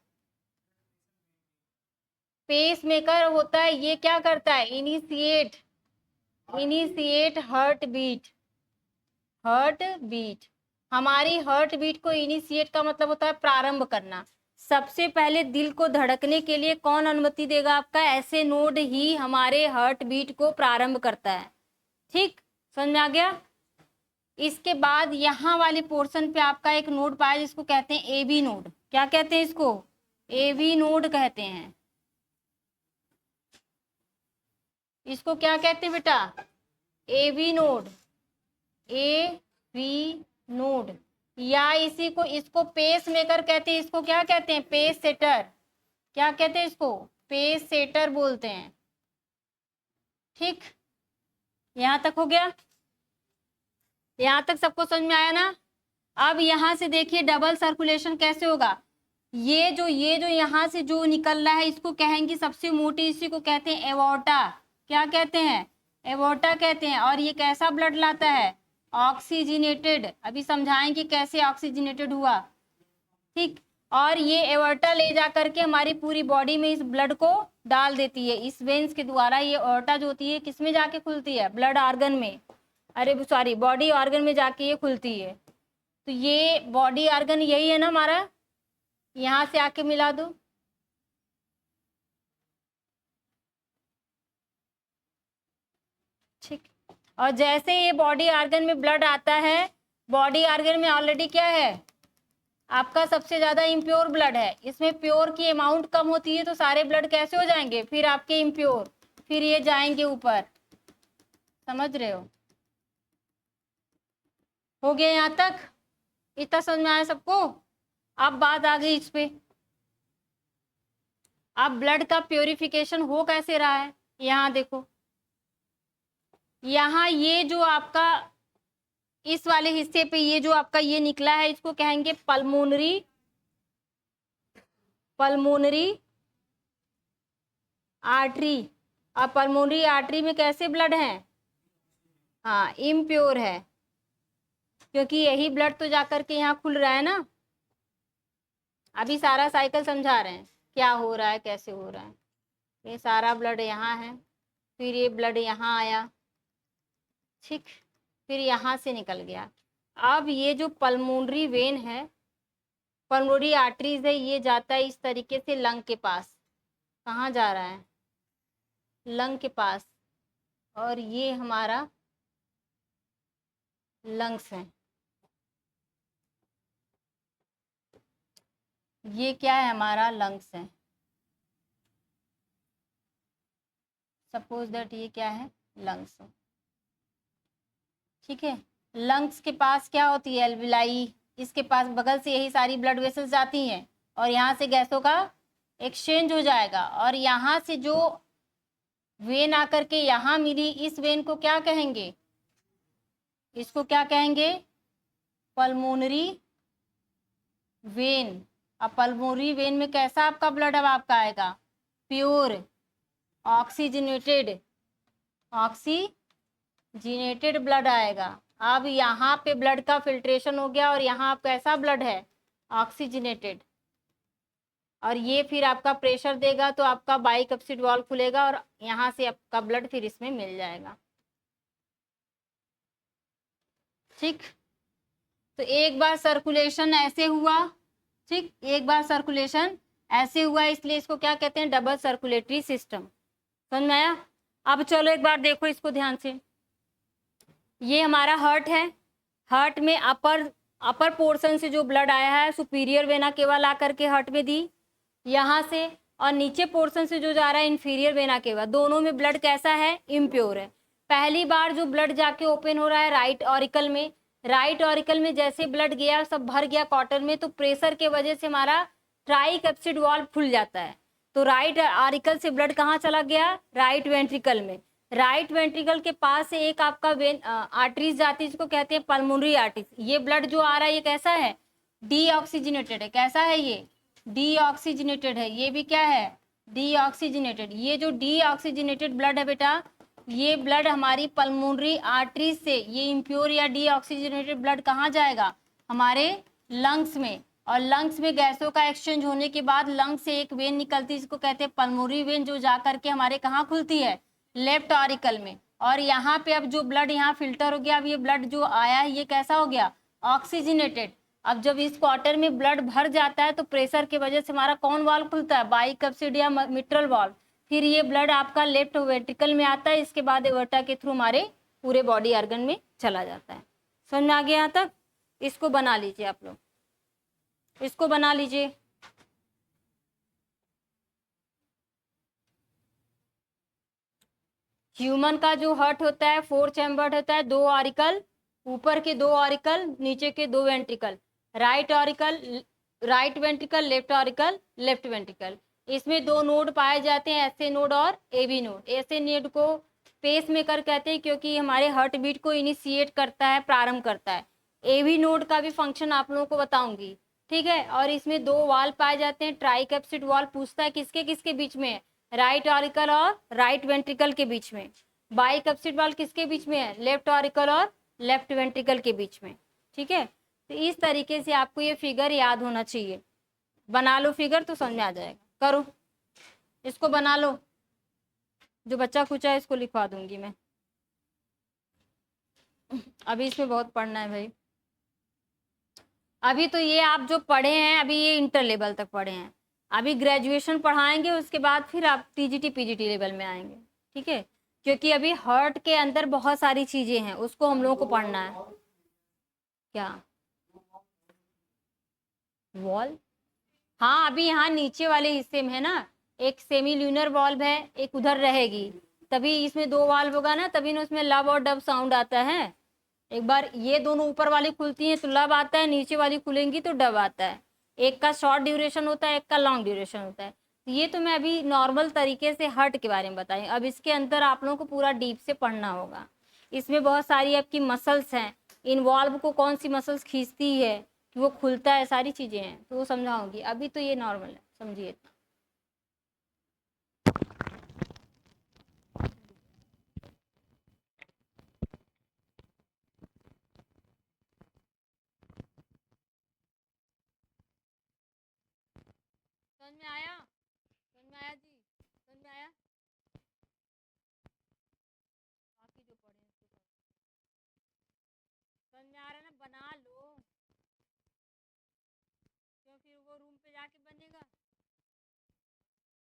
पेस मेकर होता है, ये क्या करता है? Initiate heart beat. Heart beat, हमारी हार्ट बीट को इनिशिएट का मतलब होता है प्रारंभ करना। सबसे पहले दिल को धड़कने के लिए कौन अनुमति देगा आपका? ऐसे नोड ही हमारे हार्ट बीट को प्रारंभ करता है। ठीक, समझ में आ गया? इसके बाद यहाँ वाले पोर्शन पे आपका एक नोड पाया जिसको कहते हैं एबी नोड। क्या कहते हैं इसको? एबी नोड कहते हैं। इसको क्या कहते हैं बेटा? AB node. A V node, या इसी को इसको पेस मेकर कहते हैं। इसको क्या कहते हैं? Pace setter. क्या कहते हैं इसको? पेस सेटर बोलते हैं। ठीक, यहां तक हो गया? यहां तक सबको समझ में आया ना? अब यहां से देखिए डबल सर्कुलेशन कैसे होगा। ये जो यहां से जो निकल रहा है इसको कहेंगे सबसे मोटी, इसी को कहते हैं एवोर्टा। क्या कहते हैं? एवोर्टा कहते हैं। और ये कैसा ब्लड लाता है? ऑक्सीजनेटेड। अभी समझाएंगे कैसे ऑक्सीजनेटेड हुआ, ठीक। और ये एवोर्टा ले जा करके हमारी पूरी बॉडी में इस ब्लड को डाल देती है। इस वेन्स के द्वारा ये एवोर्टा जो होती है किस में जाके खुलती है? ब्लड ऑर्गन में, अरे सॉरी बॉडी ऑर्गन में जाके ये खुलती है। तो ये बॉडी ऑर्गन यही है ना हमारा, यहाँ से आके मिला दो। ठीक। और जैसे ये बॉडी ऑर्गन में ब्लड आता है, बॉडी ऑर्गन में ऑलरेडी क्या है? आपका सबसे ज्यादा इम्प्योर ब्लड है। इसमें प्योर की अमाउंट कम होती है तो सारे ब्लड कैसे हो जाएंगे? फिर आपके इम्प्योर, फिर ये जाएंगे ऊपर। समझ रहे हो गया यहाँ तक? इतना समझ में आया सबको? अब बात आ गई इस पे, अब ब्लड का प्योरिफिकेशन हो कैसे रहा है? यहाँ देखो, यहाँ ये जो आपका इस वाले हिस्से पे ये जो आपका ये निकला है इसको कहेंगे पल्मोनरी आर्टरी। अब पल्मोनरी आर्टरी में कैसे ब्लड है? हाँ, इम्प्योर है, क्योंकि यही ब्लड तो जाकर के यहाँ खुल रहा है ना। अभी सारा साइकिल समझा रहे हैं क्या हो रहा है, कैसे हो रहा है। ये सारा ब्लड यहाँ है, फिर ये ब्लड यहाँ आया, ठीक, फिर यहाँ से निकल गया। अब ये जो पल्मोनरी वेन है, पल्मोनरी आर्टरीज है, ये जाता है इस तरीके से लंग के पास। कहाँ जा रहा है? लंग के पास। और ये हमारा लंग्स है। ये क्या है? हमारा लंग्स है। सपोज दैट ये क्या है? लंग्स है, ठीक है। लंग्स के पास क्या होती है? एल्विलाई। इसके पास बगल से यही सारी ब्लड वेसल्स जाती हैं और यहाँ से गैसों का एक्सचेंज हो जाएगा। और यहाँ से जो वेन आकर के यहाँ मिली, इस वेन को क्या कहेंगे? इसको क्या कहेंगे? Pulmonary vein. अब पल्मोनरी वेन में कैसा आपका ब्लड अब आपका आएगा? प्योर ऑक्सीजनेटेड ब्लड आएगा। अब यहाँ पे ब्लड का फिल्ट्रेशन हो गया और यहाँ आपका कैसा ब्लड है? ऑक्सीजनेटेड। और ये फिर आपका प्रेशर देगा तो आपका बाइकप्सिड वाल्व खुलेगा और यहाँ से आपका ब्लड फिर इसमें मिल जाएगा, ठीक। तो एक बार सर्कुलेशन ऐसे हुआ, ठीक, एक बार सर्कुलेशन ऐसे हुआ, इसलिए इसको क्या कहते हैं? Double circulatory system. समझ में आया? अब चलो एक बार देखो इसको ध्यान से। ये हमारा हार्ट है। हार्ट में अपर पोर्शन से जो ब्लड आया है, सुपीरियर वेना केवा ला करके हार्ट में दी यहाँ से, और नीचे पोर्शन से जो जा रहा है इन्फीरियर वेना केवा। दोनों में ब्लड कैसा है? इम्प्योर है। पहली बार जो ब्लड जाके ओपन हो रहा है राइट ऑरिकल में, राइट ऑरिकल में जैसे ब्लड गया सब भर गया कॉटन में, तो प्रेशर के वजह से हमारा ट्राइकैप्सिड वाल्व खुल जाता है। तो राइट ऑरिकल से ब्लड कहाँ चला गया? राइट वेंट्रिकल में। राइट वेंट्रिकल के पास से एक आपका वेन आर्टरीज जाती है जिसको कहते हैं पल्मोनरी आर्टरीज। ये ब्लड जो आ रहा है ये कैसा है? डीऑक्सीजनेटेड है। कैसा है ये? डीऑक्सीजनेटेड है। ये भी क्या है? डीऑक्सीजनेटेड। ये जो डीऑक्सीजनेटेड ब्लड है बेटा, ये ब्लड हमारी पल्मोनरी आर्टरीज से, ये इम्प्योर या डीऑक्सीजनेटेड ब्लड कहाँ जाएगा? हमारे लंग्स में। और लंग्स में गैसों का एक्सचेंज होने के बाद लंग्स से एक वेन निकलती है जिसको कहते हैं पल्मोनरी वेन, जो जा करके हमारे कहाँ खुलती है? लेफ्ट ऑरिकल में। और यहाँ पे अब जो ब्लड यहाँ फिल्टर हो गया, अब ये ब्लड जो आया है ये कैसा हो गया? ऑक्सीजनेटेड। अब जब इस क्वार्टर में ब्लड भर जाता है तो प्रेशर की वजह से हमारा कौन वाल्व खुलता है? बाइकप्सिड या मिट्रल वाल्व। फिर ये ब्लड आपका लेफ्ट वेंट्रिकल में आता है, इसके बाद एवर्टा के थ्रू हमारे पूरे बॉडी ऑर्गन में चला जाता है। समझ में आ गया यहाँ तक? इसको बना लीजिए आप लोग, इसको बना लीजिए। ह्यूमन का जो हार्ट होता है 4 चैम्बर्ड होता है, 2 ऑरिकल, ऊपर के 2 ऑरिकल, नीचे के 2 ventricle. Right auricle right ventricle, left auricle left ventricle. इसमें 2 नोड पाए जाते हैं, एसए नोड और एबी नोड। एसए नोड को पेस मेकर कहते हैं क्योंकि हमारे हार्ट बीट को इनिशिएट करता है, प्रारंभ करता है। एबी नोड का भी फंक्शन आप लोगों को बताऊंगी, ठीक है। और इसमें 2 वाल्व पाए जाते हैं। ट्राइकैप्सिड वाल्व पूछता है किसके किसके बीच में? राइट ऑरिकल और राइट वेंट्रिकल के बीच में। बाइकप्सिड वाल्व किसके बीच में है? लेफ्ट ऑरिकल और लेफ्ट वेंट्रिकल के बीच में। ठीक है, तो इस तरीके से आपको ये फिगर याद होना चाहिए। बना लो फिगर तो समझ में आ जाएगा। करो, इसको बना लो, जो बच्चा कुचा है इसको लिखवा दूंगी मैं। अभी इसमें बहुत पढ़ना है भाई। अभी तो ये आप जो पढ़े हैं अभी ये इंटर लेवल तक पढ़े हैं, अभी ग्रेजुएशन पढ़ाएंगे उसके बाद फिर आप टीजीटी पीजीटी लेवल में आएंगे। ठीक है, क्योंकि अभी हार्ट के अंदर बहुत सारी चीजें हैं उसको हम लोगों को पढ़ना है। क्या वॉल? हाँ, अभी यहाँ नीचे वाले हिस्से में है ना, एक सेमी ल्यूनर वॉल्व है, एक उधर रहेगी, तभी इसमें दो वाल्व होगा ना, तभी ना उसमें लब और डब साउंड आता है। एक बार ये दोनों ऊपर वाली खुलती हैं तो लब आता है, नीचे वाली खुलेंगी तो डब आता है। एक का शॉर्ट ड्यूरेशन होता है, एक का लॉन्ग ड्यूरेशन होता है। ये तो मैं अभी नॉर्मल तरीके से हार्ट के बारे में बताई, अब इसके अंदर आप लोगों को पूरा डीप से पढ़ना होगा। इसमें बहुत सारी आपकी मसल्स हैं, इन्वॉल्व को कौन सी मसल्स खींचती है कि वो खुलता है, सारी चीजें हैं तो वो समझाऊंगी। अभी तो ये नॉर्मल है, समझिए इतना। समझ में आया? समझ में आया जी? समझ में आया? बाकी जो पढ़े हैं उसको समझ में आ रहा है ना? बना लो, क्यों फिर वो रूम पे जाके बनेगा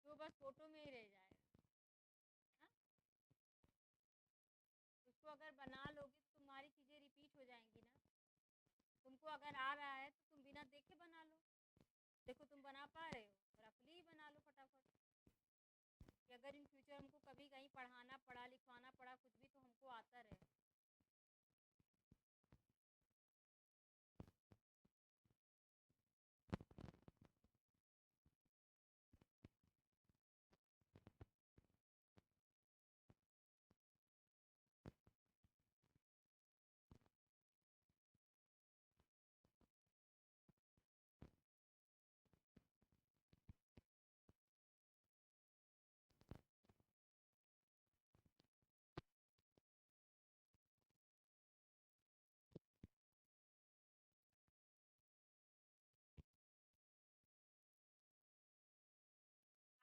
तो बस फोटो में ही रह जाएगा। हाँ? उसको अगर बना लोगे तो तुम्हारी चीजें रिपीट हो जाएंगी ना। तुमको अगर आ रहा है तो तुम बिना देखे बना लो। देखो तुम बना पा रहे हो, रफली ही बना लो फटाफट, कि अगर इन फ्यूचर हमको कभी कहीं पढ़ाना पड़ा, लिखवाना पड़ा कुछ भी, तो हमको आता रहे।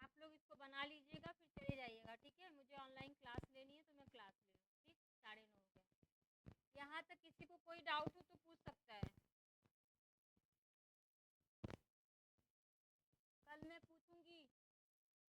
आप लोग इसको बना लीजिएगा फिर चले जाइएगा। ठीक है, मुझे ऑनलाइन क्लास लेनी है तो मैं क्लास ले लूँ। ठीक, 9:30 हो गए। यहाँ तक किसी को कोई डाउट हो